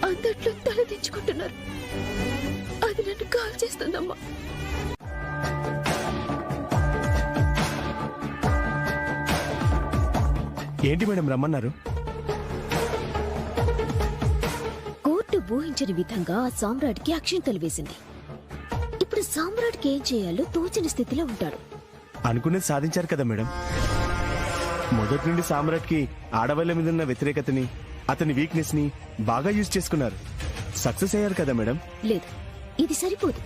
అందట్లో తలదించుకుంటున్నారు. అది నన్ను కాల్ చేస్తుందమ్మా. ఏంటి మేడం రమ్మన్నారు? కోర్టు ఊహించని విధంగా ఆ సామ్రాట్కి అక్షింతలు వేసింది. ఇప్పుడు సామ్రాట్కి ఏం చేయాలో తోచని స్థితిలో ఉంటాడు. అనుకునేది సాధించారు కదా మేడం. మొదటి నుండి సామ్రాట్కి ఆడవాళ్ల మీద ఉన్న వ్యతిరేకతని, అతని వీక్నెస్ ని బాగా యూజ్ చేసుకున్నారు. సక్సెస్ అయ్యారు కదా మేడం. లేదు, ఇది సరిపోదు.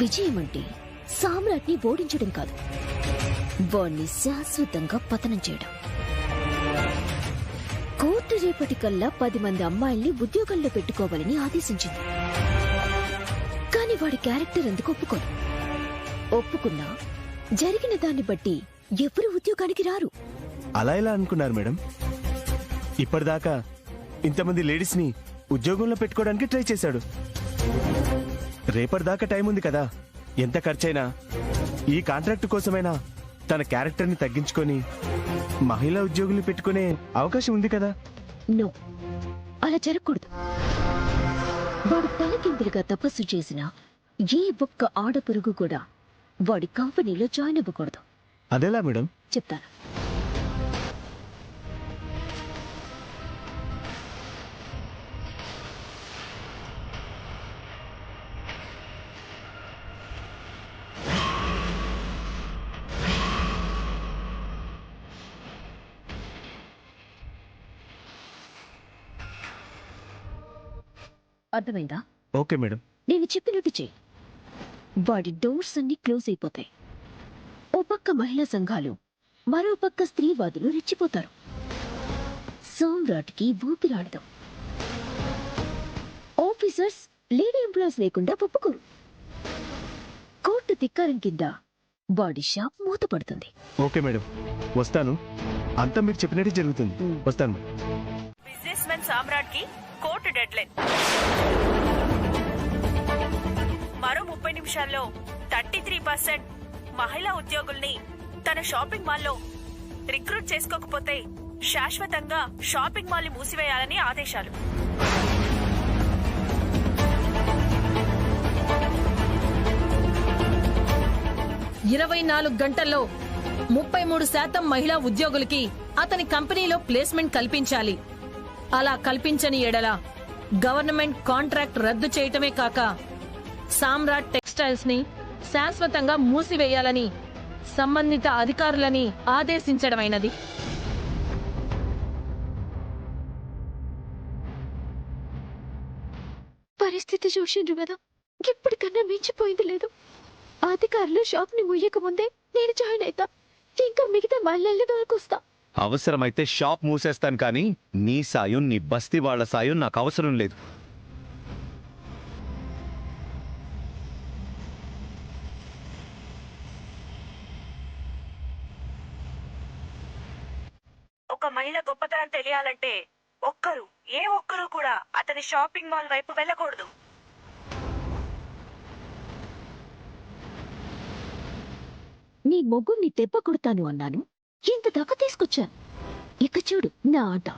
విజయం అంటే సామ్రాట్ ని ఓడించడం కాదు, వాణ్ణి శాశ్వతంగా పతనం చేయడం. కోర్టు రేపటికల్లా 10 మంది అమ్మాయిల్ని ఉద్యోగంలో పెట్టుకోవాలని ఆదేశించింది. కాని వాడి క్యారెక్టర్ ఎందుకు ఒప్పుకోదు. ఒప్పుకున్నా జరిగిన దాన్ని బట్టి ఎవరు ఉద్యోగానికి రారు. అలా ఎలా అనుకున్నారు మేడం? ఇప్పటిదాకా ఇంతమంది లేడీస్ ని ఉద్యోగంలో పెట్టుకోవడానికి ట్రై చేశాడు. రేపటిదాకా టైం ఉంది కదా. ఎంత ఖర్చైనా ఈ కాంట్రాక్ట్ కోసమైనా తన క్యారెక్టర్ ని తగ్గించుకొని మహిళా ఉద్యోగుల్ని పెట్టుకునే అవకాశం ఉంది కదా. నో, అలా జరగకూడదు. వాడు తలకిందులుగా తపస్సు చేసిన ఏ ఒక్క ఆడపురుగు కూడా వాడి కంపెనీలో జాయిన్ అవ్వకూడదు. అదెలా మేడం? చెప్తాను. అర్థమైందా? Okay madam. నేను చెప్పినట్టు చెయ్యి. వాడి డోర్స్ అన్ని క్లోజ్ అయిపోతాయి. ఓ పక్క మహిళా సంఘాలు, మరో పక్క స్త్రీవాదులు రెచ్చిపోతారు. సామ్రాట్కి ఊపిరాడదాం. ఆఫీసర్స్ లేడీ ఎంప్లాయీస్ లేకుండా ఒప్పుకోరు. కోర్టు ధిక్కారం కింద వాడి షాప్ మూతపడుతుంది. ఓకే మేడం, వస్తాను. అంతా మీరు చెప్పినట్టే జరుగుతుంది. వస్తాను. బిజినెస్ మెన్ సామ్రాట్ కి కోర్టు డెడ్లైన్. మరో 30 నిమిషాల్లో 33% మహిళా ఉద్యోగుల్ని తన షాపింగ్ మాల్లో రిక్రూట్ చేసుకోకపోతే శాశ్వతంగా షాపింగ్ మాల్ ని మూసివేయాలని ఆదేశాలు. ఇరవై 24 గంటల్లో 33% మహిళా ఉద్యోగులకి అతని కంపెనీలో ప్లేస్మెంట్ కల్పించాలి. అలా కల్పించని ఎడల గవర్నమెంట్ కాంట్రాక్ట్ రద్దు చేయటమే కాక సామ్రాట్ టెక్స్టైల్స్ ని శాశ్వతంగా మూసివేయాలని సంబంధిత అధికారులని ఆదేశించడమైనది. పరిస్థితి చూసిండ్రు కదా, ఇప్పటికన్నా మించిపోయింది లేదు. అధికారులు షాప్ ని ముయ్యక ముందే నేను జాయిన్ అవుతా. ఇంకా మిగతా మహిళల్ని దొరికొస్తా. అవసరమైతే షాప్ మూసేస్తాను, కానీ నీ సాయం, నీ బస్తీ వాళ్ళ సాయం నాకు అవసరం లేదు. ఒక మహిళ గొప్పతనం తెలియాలంటే ఏ ఒక్కరు కూడా అతని షాపింగ్ మాల్ వైపు వెళ్ళకూడదు. నీ మొగ్గుని దెబ్బ కొడతాను అన్నాను, ఇంత దాకా తీసుకొచ్చాను. ఇక చూడు నా ఆట.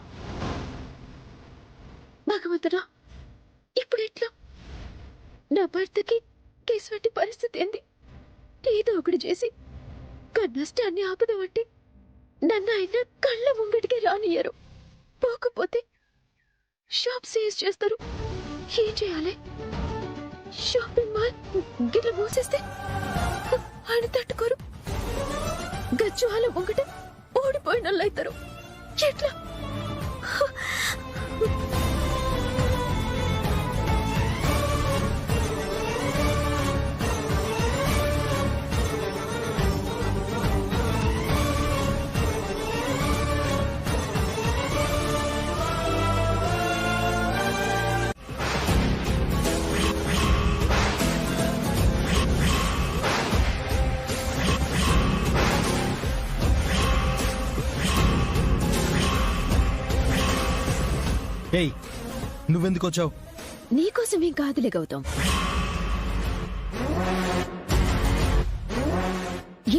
భగవంతుడా, ఇప్పుడు ఎట్లా? నా భర్తకి కేసువంటి పరిస్థితి ఏంది? ఏదో ఒకటి చేసి నష్టాన్ని ఆపుదామంటే నన్ను ఆయన కళ్ళ ముంగటికి రానియరు. పోకపోతే షాప్ సీజ్ చేస్తారు. ఏం చేయాలి? షాపింగ్ మాల్ గిట్ల మూసేస్తే ఆయన తట్టుకోరు. గజ్జాల ముంగట ఓడిపోయిన వాళ్ళు అవుతారు. ఎట్లా? ఏయ్, నువ్వెందుకు వచ్చావు? నీకోసమేం కాదులే గౌతమ్.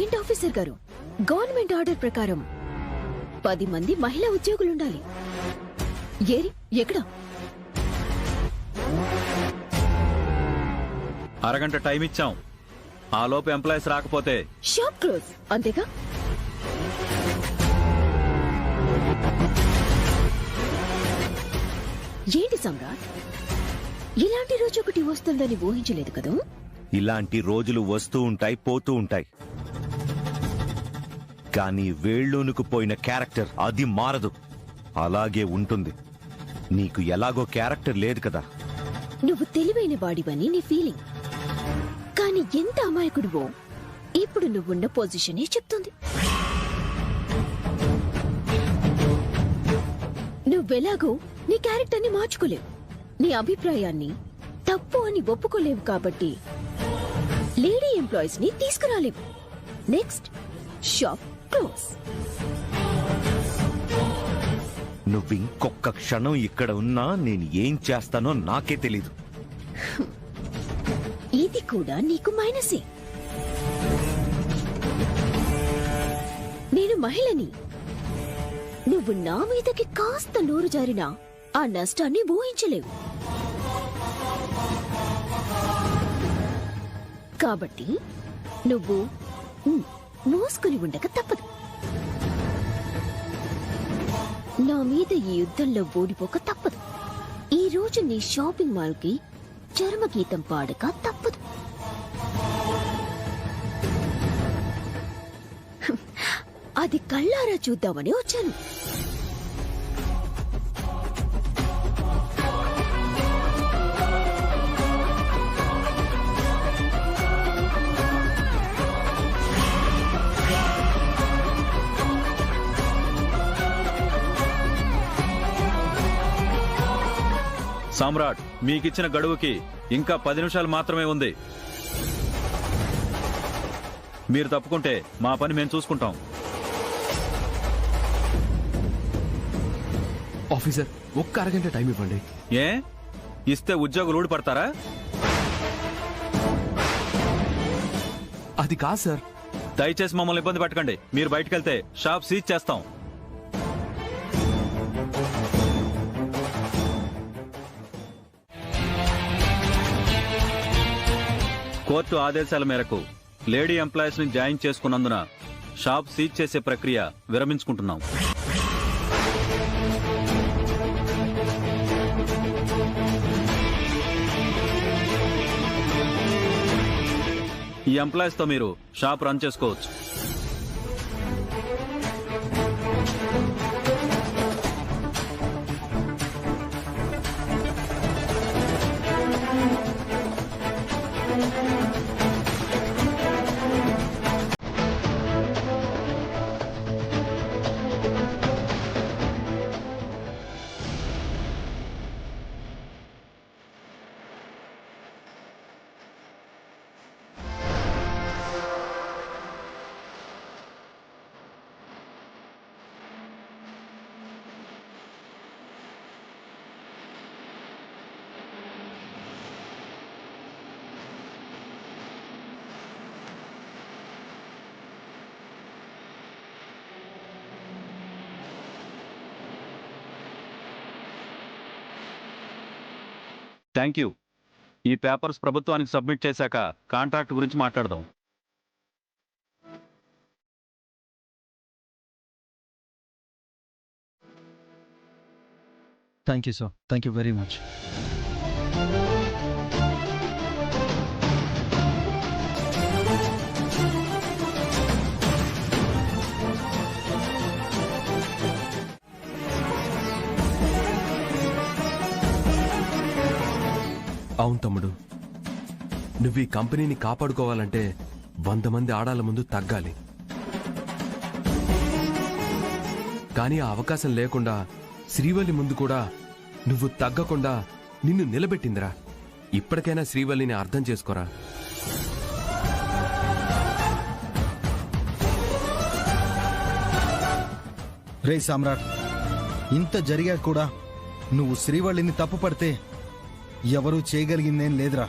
ఏంటి ఆఫీసర్ గారు, గవర్నమెంట్ ఆర్డర్ ప్రకారం 10 మంది మహిళా ఉద్యోగులుండాలి. ఏరి ఎక్కడ? అరగంట టైం ఇచ్చాం. ఆ లోపు ఎంప్లాయీస్ రాకపోతే షాప్ క్లోజ్, అంతేగా? ఏంటి సమ్రాట్, ఇలాంటి రోజు ఒకటి వస్తుందని ఊహించలేదు కదా? ఇలాంటి రోజులు వస్తూ ఉంటాయి, పోతూ ఉంటాయి. కానీ వేళ్ళూనుకు పోయిన క్యారెక్టర్ అది మారదు, అలాగే ఉంటుంది. నీకు ఎలాగో క్యారెక్టర్ లేదు కదా. నువ్వు తెలివైన వాడివని నీ ఫీలింగ్, కానీ ఎంత అమాయకుడివో ఇప్పుడు నువ్వున్న పొజిషనే చెప్తుంది. నువ్వెలాగో నీ క్యారెక్టర్ని మార్చుకోలేవు, నీ అభిప్రాయాన్ని తప్పు అని ఒప్పుకోలేవు. కాబట్టి లేడీ ఎంప్లాయీస్ ని తీసుకురాలేవు. Next shop close. నువ్వింకొక్క క్షణం ఇక్కడ ఉన్నా నేను ఏం చేస్తానో నాకే తెలీదు. ఇది కూడా నీకు మైనసే. నేను మహిళని. నువ్వు నా మీదకి కాస్త నోరు జారినా ఆ నష్టాన్ని ఊహించలేవు. కాబట్టి నువ్వు మోసుకుని ఉండక తప్పదు. నా మీద ఈ యుద్ధంలో ఓడిపోక తప్పదు. ఈ రోజు నీ షాపింగ్ మాల్ కి చర్మగీతం పాడక తప్పదు. అది కళ్ళారా చూద్దామని వచ్చాను. సామ్రాట్, మీకిచ్చిన గడువుకి ఇంకా 10 నిమిషాలు మాత్రమే ఉంది. మీరు తప్పుకుంటే మా పని మేము చూసుకుంటాం. ఆఫీసర్, ఒక్క అరగంట టైం ఇవ్వండి. ఏ ఇస్తే ఉద్యోగులు ఊడిపడతారా? అది కాదు సార్. దయచేసి మమ్మల్ని ఇబ్బంది పెట్టకండి. మీరు బయటకెళ్తే షాప్ సీజ్ చేస్తాం. కోర్టు ఆదేశాల మేరకు లేడీ ఎంప్లాయీస్ ని జాయిన్ చేసుకున్నందున షాప్ సీజ్ చేసే ప్రక్రియ విరమించుకుంటున్నాం. ఈ ఎంప్లాయీస్ తో మీరు షాప్ రన్ చేసుకోవచ్చు. Thank you. ఈ పేపర్స్ ప్రభుత్వానికి సబ్మిట్ చేశాక కాంట్రాక్ట్ గురించి మాట్లాడదాం. Thank you sir. Thank you very much. అవును తమ్ముడు, నువ్వు ఈ కంపెనీని కాపాడుకోవాలంటే 100 మంది ఆడాల ముందు తగ్గాలి. కానీ ఆ అవకాశం లేకుండా శ్రీవల్లి ముందు కూడా నువ్వు తగ్గకుండా నిన్ను నిలబెట్టిందిరా. ఇప్పటికైనా శ్రీవల్లిని అర్థం చేసుకోరా. రే సామ్రాట్, ఇంత జరిగా కూడా నువ్వు శ్రీవల్లిని తప్పు పడితే ఎవరూ చేయగలిగిందేం లేదురా.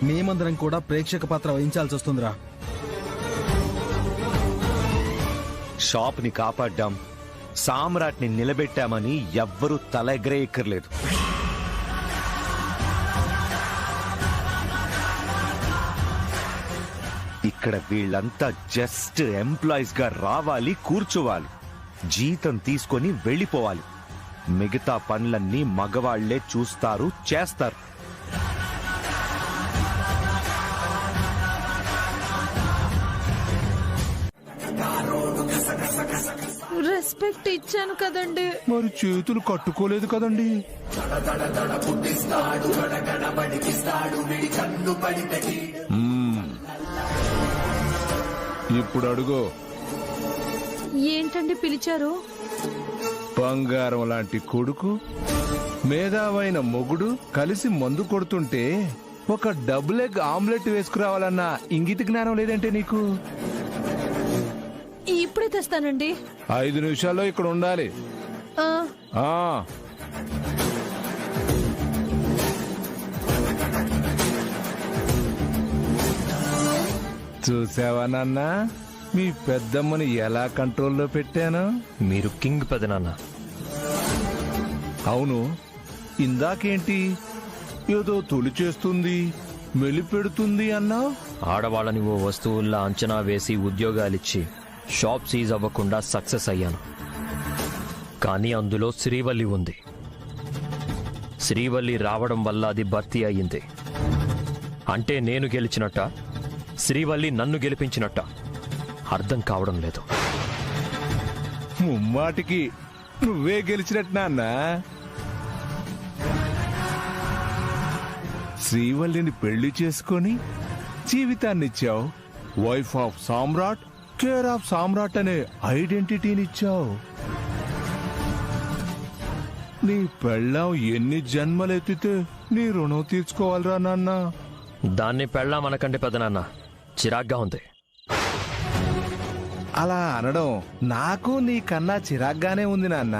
మేమందరం కూడా ప్రేక్షక పాత్ర వహించాల్సి వస్తుందిరా. షాప్ ని కాపాడ్డాం, సామ్రాట్ ని నిలబెట్టామని ఎవ్వరూ తల ఎగరేయక్కర్లేదు. ఇక్కడ వీళ్ళంతా జస్ట్ ఎంప్లాయీస్ గా రావాలి, కూర్చోవాలి, జీతం తీసుకొని వెళ్ళిపోవాలి. మిగతా పనులన్నీ మగవాళ్లే చూస్తారు, చేస్తారు. రెస్పెక్ట్ ఇచ్చాను కదండి. మరి చేతులు కట్టుకోలేదు కదండి. ఇప్పుడు అడుగు. ఏంటండి పిలిచారు? బంగారం లాంటి కొడుకు, మేధావైన మొగుడు కలిసి మందు కొడుతుంటే ఒక డబుల్ ఎగ్ ఆమ్లెట్ వేసుకురావాలన్న ఇంగిత జ్ఞానం లేదంటే నీకు? ఇప్పుడే తెస్తానండి. 5 నిమిషాల్లో ఇక్కడ ఉండాలి. చూసావా నాన్న, మీ పెద్దమ్మని ఎలా కంట్రోల్లో పెట్టాను? మీరు కింగ్ పెదనాన్న. అవును, ఇందాకేంటి ఏదో తొలి చేస్తుంది, మెలిపెడుతుంది అన్నావు. ఆడవాళ్ళని ఓ వస్తువుల్లా అంచనా వేసి ఉద్యోగాలిచ్చి షాప్ సీజ్ అవ్వకుండా సక్సెస్ అయ్యాను. కానీ అందులో శ్రీవల్లి ఉంది. శ్రీవల్లి రావడం వల్ల అది భర్తీ అయ్యింది. అంటే నేను గెలిచినట్ట, శ్రీవల్లి నన్ను గెలిపించినట్ట? అర్థం కావడం లేదు. ముమ్మాటికి నువ్వే గెలిచినట్టు నాన్న. శ్రీవల్లిని పెళ్లి చేసుకొని జీవితాన్నిచ్చావు. Wife of Samrat, care of Samrat అనే ఐడెంటిటీనిచ్చావు. నీ పెళ్ళాం ఎన్ని జన్మలెత్తితే నీ రుణం తీర్చుకోవాలరా నాన్న. దాన్ని పెళ్ళాం అనకండి పెదనాన్న, చిరాగ్గా ఉంది. అలా అనడం నాకు నీ కన్నా చిరాగ్గానే ఉంది నాన్న.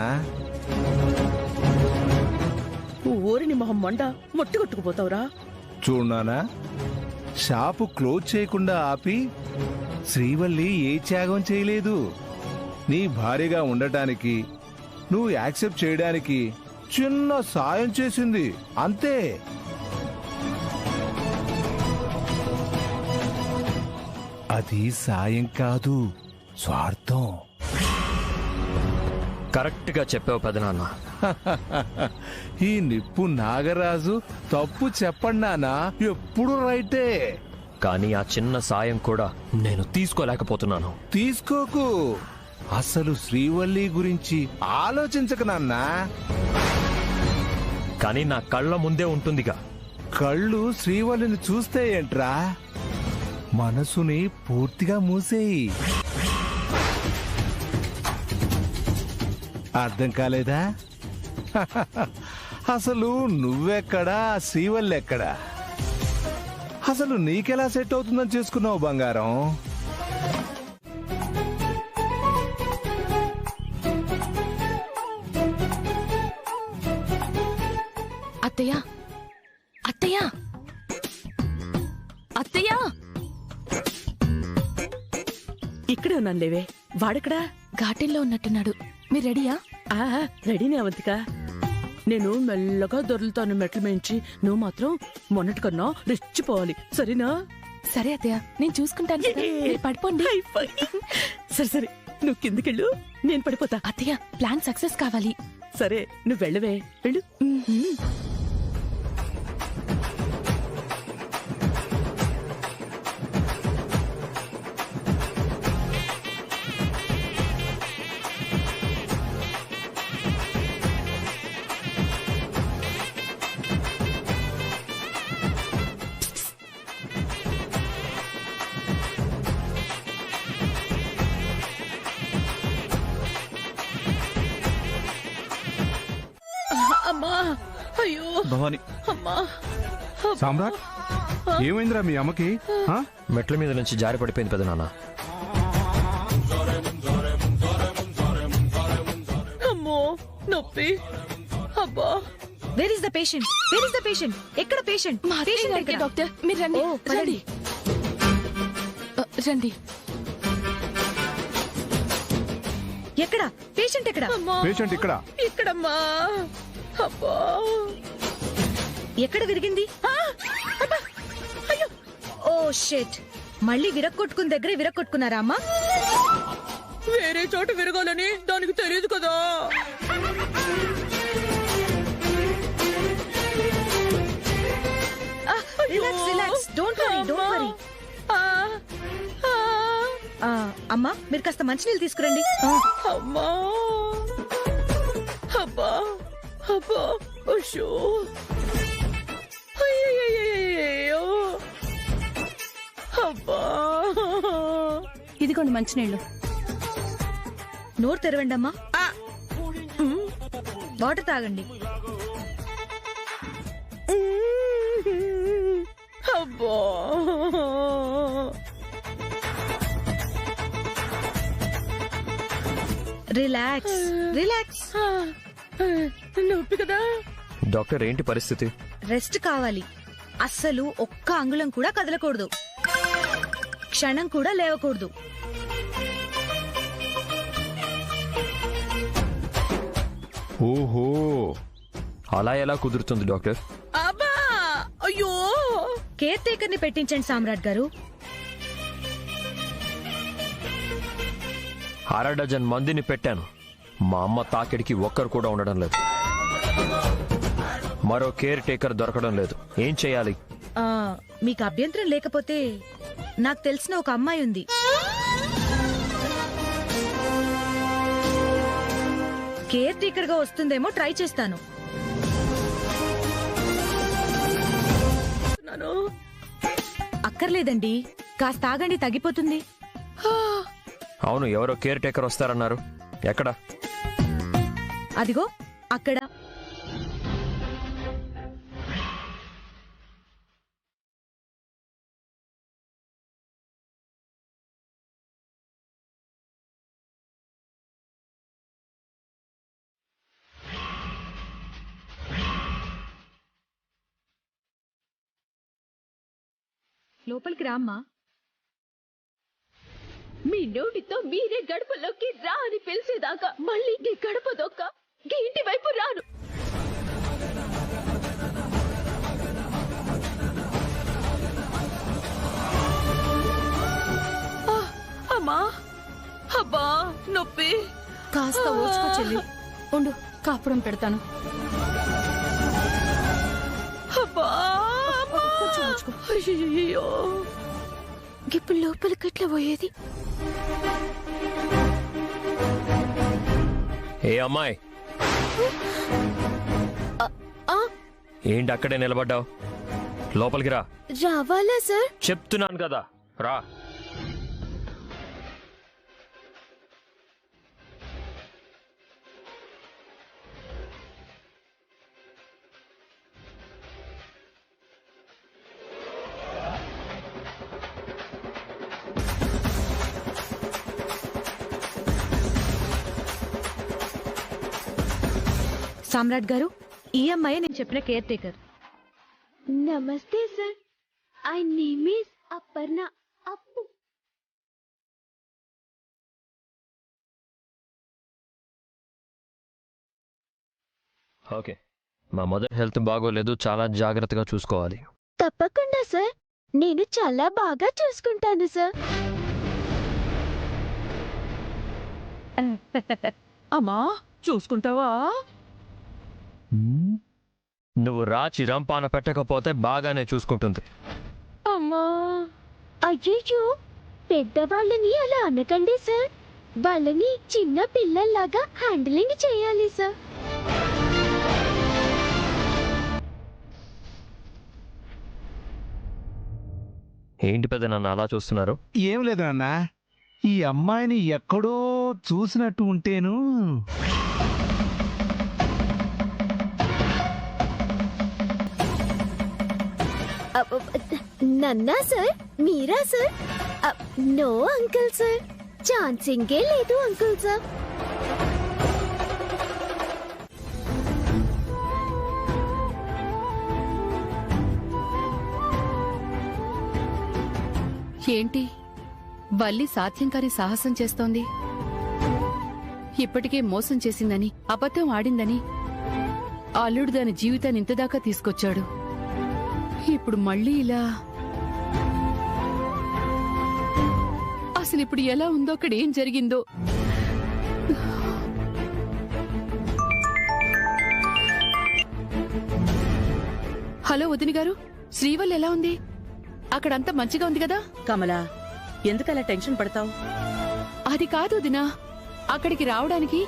ఊరిని మొహం మండ మొట్టి కొట్టుకుపోతావురా. చూడనానా, షాపు క్లోజ్ చేయకుండా ఆపి శ్రీవల్లి ఏ త్యాగం చేయలేదు. నీ భార్యగా ఉండటానికి, నువ్వు యాక్సెప్ట్ చేయడానికి చిన్న సాయం చేసింది అంతే. అది సాయం కాదు, స్వార్థం. కరెక్ట్ గా చెప్పావు పెదనాన్న. ఈ నిప్పు నాగరాజు తప్పు చెప్పండి నానా, ఎప్పుడు రైటే. కానీ ఆ చిన్న సాయం కూడా నేను తీసుకోలేకపోతున్నాను. తీసుకోకు, అసలు శ్రీవల్లి గురించి ఆలోచించక నాన్నా. కానీ నా కళ్ళ ముందే ఉంటుందిగా. కళ్ళు శ్రీవల్లిని చూస్తే ఏంట్రా, మనసుని పూర్తిగా మూసేయి. అర్థం కాలేదా? అసలు నువ్వెక్కడా, శ్రీవల్లి ఎక్కడా? అసలు నీకెలా సెట్ అవుతుందని చేసుకున్నావు బంగారం? అత్తయ్య, అత్తయ్య, అత్తయ్య, ఇక్కడే ఉన్నాను లేవే. వాడెక్కడా? ఘాటిల్లో ఉన్నట్టున్నాడు. మీరు రెడీయా? రెడీనే అవంతిక. నేను మెల్లగా దొరులుతాను మెట్ల మించి. నువ్వు మాత్రం మొన్నటి కన్నా రెచ్చిపోవాలి, సరేనా? సరే అత్తయ్య, నేను చూసుకుంటాను కదా. మీరు పడిపోండి. సరే సరే, నువ్వు కిందకెళ్ళు, నేను పడిపోతా. అత్తయ్య, ప్లాన్ సక్సెస్ కావాలి. సరే, నువ్వు వెళ్ళవే, వెళ్ళు. అమ్మా, అయ్యో భవాని. అమ్మా. సామ్రాట్, ఏమైందిరా మీ అమ్మకి? మెట్ల మీద నుంచి జారి పడిపోయింది పెదనాన్న. అమ్మో, నొప్పి. అబ్బా. Where is the patient? Where is the patient? ఎక్కడ పేషెంట్? మా అత్తయ్య గారికి డాక్టర్. మీరు రండి, రండి, రండి. ఎక్కడ పేషెంట్? ఎక్కడ పేషెంట్? ఇక్కడ ఇక్కడమ్మా. అబ్బా. ఎక్కడ విరిగింది? ఓ షిట్, మళ్ళీ విరక్కొట్టుకున్న దగ్గరే విరక్కొట్టుకున్నారా అమ్మా? వేరే చోట విరగాలని దానికి తెలియదు కదా. Relax relax, don't worry, don't worry. అమ్మా, మీరు కాస్త మంచినీళ్ళు తీసుకురండి. అమ్మా. అబ్బా, అబ్బా, అయ్యో, అయ్యయ్యయ్యయ్యో. అబ్బా. ఇదిగోండి మంచినీళ్ళు. నోరు తెరవండి అమ్మా. వాటర్ తాగండి. అబ్బా. Relax relax. నొప్పి కదా. డాక్టర్, ఏంటి పరిస్థితి? రెస్ట్ కావాలి. అస్సలు ఒక్క అంగుళం కూడా కదలకూడదు, క్షణం కూడా లేవకూడదు. ఓహో, అలా ఎలా కుదురుతుంది డాక్టర్? అబ్బా, అయ్యో. కేర్ టేకర్ ని పెట్టించండి సామ్రాట్ గారు. 1/2 డజన్ మందిని పెట్టాను. మా అమ్మ తాకిడికి ఒక్కరు కూడా ఉండడం లేదు. మరో కేర్ టేకర్ దొరకడం లేదు. ఏం చేయాలి? మీకు అభ్యంతరం లేకపోతే నాకు తెలిసిన ఒక అమ్మాయి ఉంది. కేర్ టేకర్ గా వస్తుందేమో ట్రై చేస్తాను. అక్కర్లేదండి, కాస్త ఆగండి, తగ్గిపోతుంది. అవును, ఎవరో కేర్ టేకర్ వస్తారన్నారు. ఎక్కడ? అదిగో అక్కడ. లోపలికి రామ్మా. మీ నోటితో మీరే గడపలోకి రా అని పిలిచేదాకా మళ్ళీ నీ గడప దొక్క ఇంటి వైపు రాను. అమ్మా, అబ్బా నొప్పి. కాస్త ఓచుకో చెల్లి, ఉండు కాపురం పెడతాను. అయ్యో, ఇప్పుడు లోపలికి ఎట్లా పోయేది? ఏ అమ్మాయి, ఏంటి అక్కడే నిలబడ్డావు? లోపలికి రా. రావాలా సార్? చెప్తున్నాను కదా, రా. సామ్రాట్ గారు, ఈ అమ్మాయి నేను చెప్పిన కేర్ టేకర్. నమస్తే sir, I name is Aparna. అప్పు. ఓకే, మా మదర్ హెల్త్ బాగోలేదు, చాలా జాగ్రత్తగా చూసుకోవాలి. తప్పకుండా సార్, నేను చాలా బాగా చూసుకుంటాను సార్. అమ్మా, చూసుకుంటావా? నువ్వు రా, చిరంపాన పెట్టకపోతే బాగానే చూసుకుంటుంది. అమ్మా, అయ్యో, పెద్దవాళ్ళని అలా అనకండి సార్. వాళ్ళని చిన్న పిల్లల్లాగా హ్యాండిలింగ్ చేయాలి సార్. ఏంటి పెద్ద నన్ను అలా చూస్తున్నారు? ఏం లేదు నాన్న, ఈ అమ్మాయిని ఎక్కడో చూసినట్టు ఉంటేను. నన్నా సార్? మీరా సార్? నో అంకుల్ సార్, ఛాన్సింగే లేదు అంకుల్ సార్. ఏంటి వల్లి సాధ్యం కాని సాహసం చేస్తోంది? ఇప్పటికే మోసం చేసిందని, అబద్ధం ఆడిందని అల్లుడు దాని జీవితాన్ని ఇంతదాకా తీసుకొచ్చాడు. ఇప్పుడు మళ్ళీ ఇలా. అసలు ఇప్పుడు ఎలా ఉందో, అక్కడ ఏం జరిగిందో. హలో వదిన గారు, శ్రీవల్లి ఎలా ఉంది? అక్కడంతా మంచిగా ఉంది కదా? కమలా, ఎందుకలా టెన్షన్ పడతావు? అది కాదు వదినా, అక్కడికి రావడానికి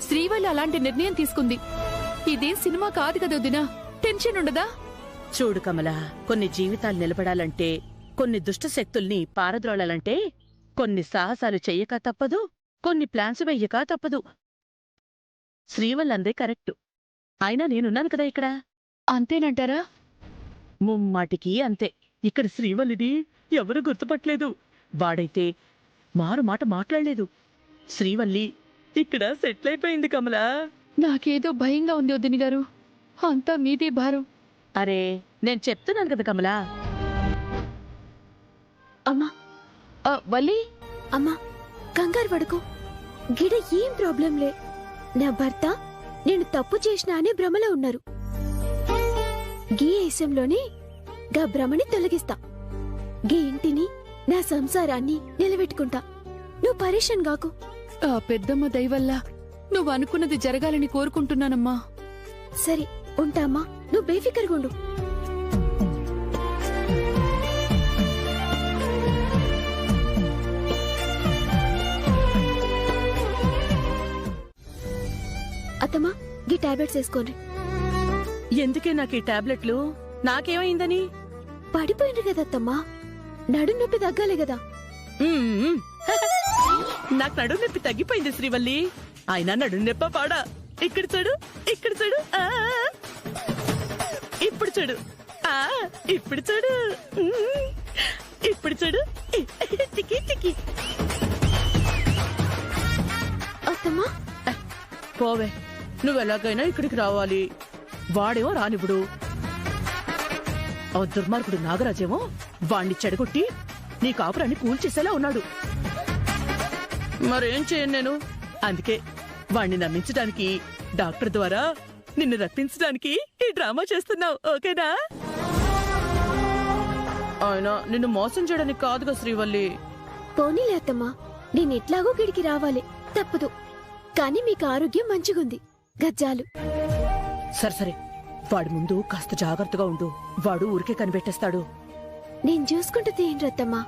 శ్రీవల్లి అలాంటి నిర్ణయం తీసుకుంది. ఇదేం సినిమా కాదు కదా వదినా, టెన్షన్ ఉండదా? చూడు కమలా, కొన్ని జీవితాలు నిలబడాలంటే, కొన్ని దుష్ట శక్తుల్ని పారద్రోళాలంటే కొన్ని సాహసాలు చెయ్యక తప్పదు, కొన్ని ప్లాన్స్ వెయ్యక తప్పదు. శ్రీవల్లందే కరెక్టు. అయినా నేనున్నాను కదా ఇక్కడ. అంతేనంటారా? ముమ్మాటికి అంతే. ఇక్కడ శ్రీవల్లిని ఎవరు గుర్తుపట్టలేదు. వాడైతే మారు మాట మాట్లాడలేదు. శ్రీవల్లి ఇక్కడ సెటిల్ అయిపోయింది కమలా. నాకేదో భయంగా ఉంది వదిన గారు, అంతా మీదే భారం. అరే, నేను చెప్తున్నాను కదా కమలా. అమ్మా, వల్లి, అమ్మా కంగారు పడుకో. గిడ ఏం ప్రాబ్లం లే. నా భర్త నేను తప్పు చేసినా అనే భ్రమలో ఉన్నారు. గీ విషయంలోనే గా భ్రమని తొలగిస్తా. గీ ఇంటిని, నా సంసారాన్ని నిలబెట్టుకుంటా. నువ్వు పరేషాన్ గాకు. ఆ పెద్దమ్మ దయవల్ల నువ్వు అనుకున్నది జరగాలని కోరుకుంటున్నానమ్మా. సరే ఉంటామ్మా, నువ్వు బేఫికర్గా ఉండు. అత్తమ్మా, గీ టాబ్లెట్స్ వేసుకోండి. ఎందుకే నాకు ఈ టాబ్లెట్లు? నాకేమైందని? పడిపోయిండ్రు కదా అత్తమ్మా, నడు నొప్పి తగ్గాలి కదా. నాకు నడు నొప్పి తగ్గిపోయింది శ్రీవల్లి. అయినా నడు నొప్ప పాడా. ఇక్కడ చూడు, ఇక్కడ చూడు, ఇప్పుడు చూడు, ఇప్పుడు చూడు, ఇప్పుడు చూడు, చికి చికి. అత్తమ్మా పోవే, నువ్వెలాగైనా ఇక్కడికి రావాలి. వాడేమో రానిప్పుడు, దుర్మార్గుడు నాగరాజేమో వాణ్ణి చెడగొట్టి నీ కాపురాన్ని కూల్చేసేలా ఉన్నాడు. మరేం చేయను నేను. అందుకే వాణ్ణి నమ్మించడానికి డాక్టర్ ద్వారా నిన్ను రప్పించడానికి ఈ డ్రామా చేస్తున్నావు. ఓకేనా? ఆయన నిన్ను మోసం చేయడానికి కాదుగా శ్రీవల్లి. పోనీలే అత్తమ్మా, నేనెట్లాగో గిడికి రావాలి, తప్పదు. కానీ మీకు ఆరోగ్యం మంచిగుంది, గజ్జాలు. సరే వాడి ముందు కాస్త జాగ్రత్తగా ఉండు. వాడు ఊరికే కనిపెట్టేస్తాడు. నేను చూసుకుంటూ తీయండి అత్తమ్మా.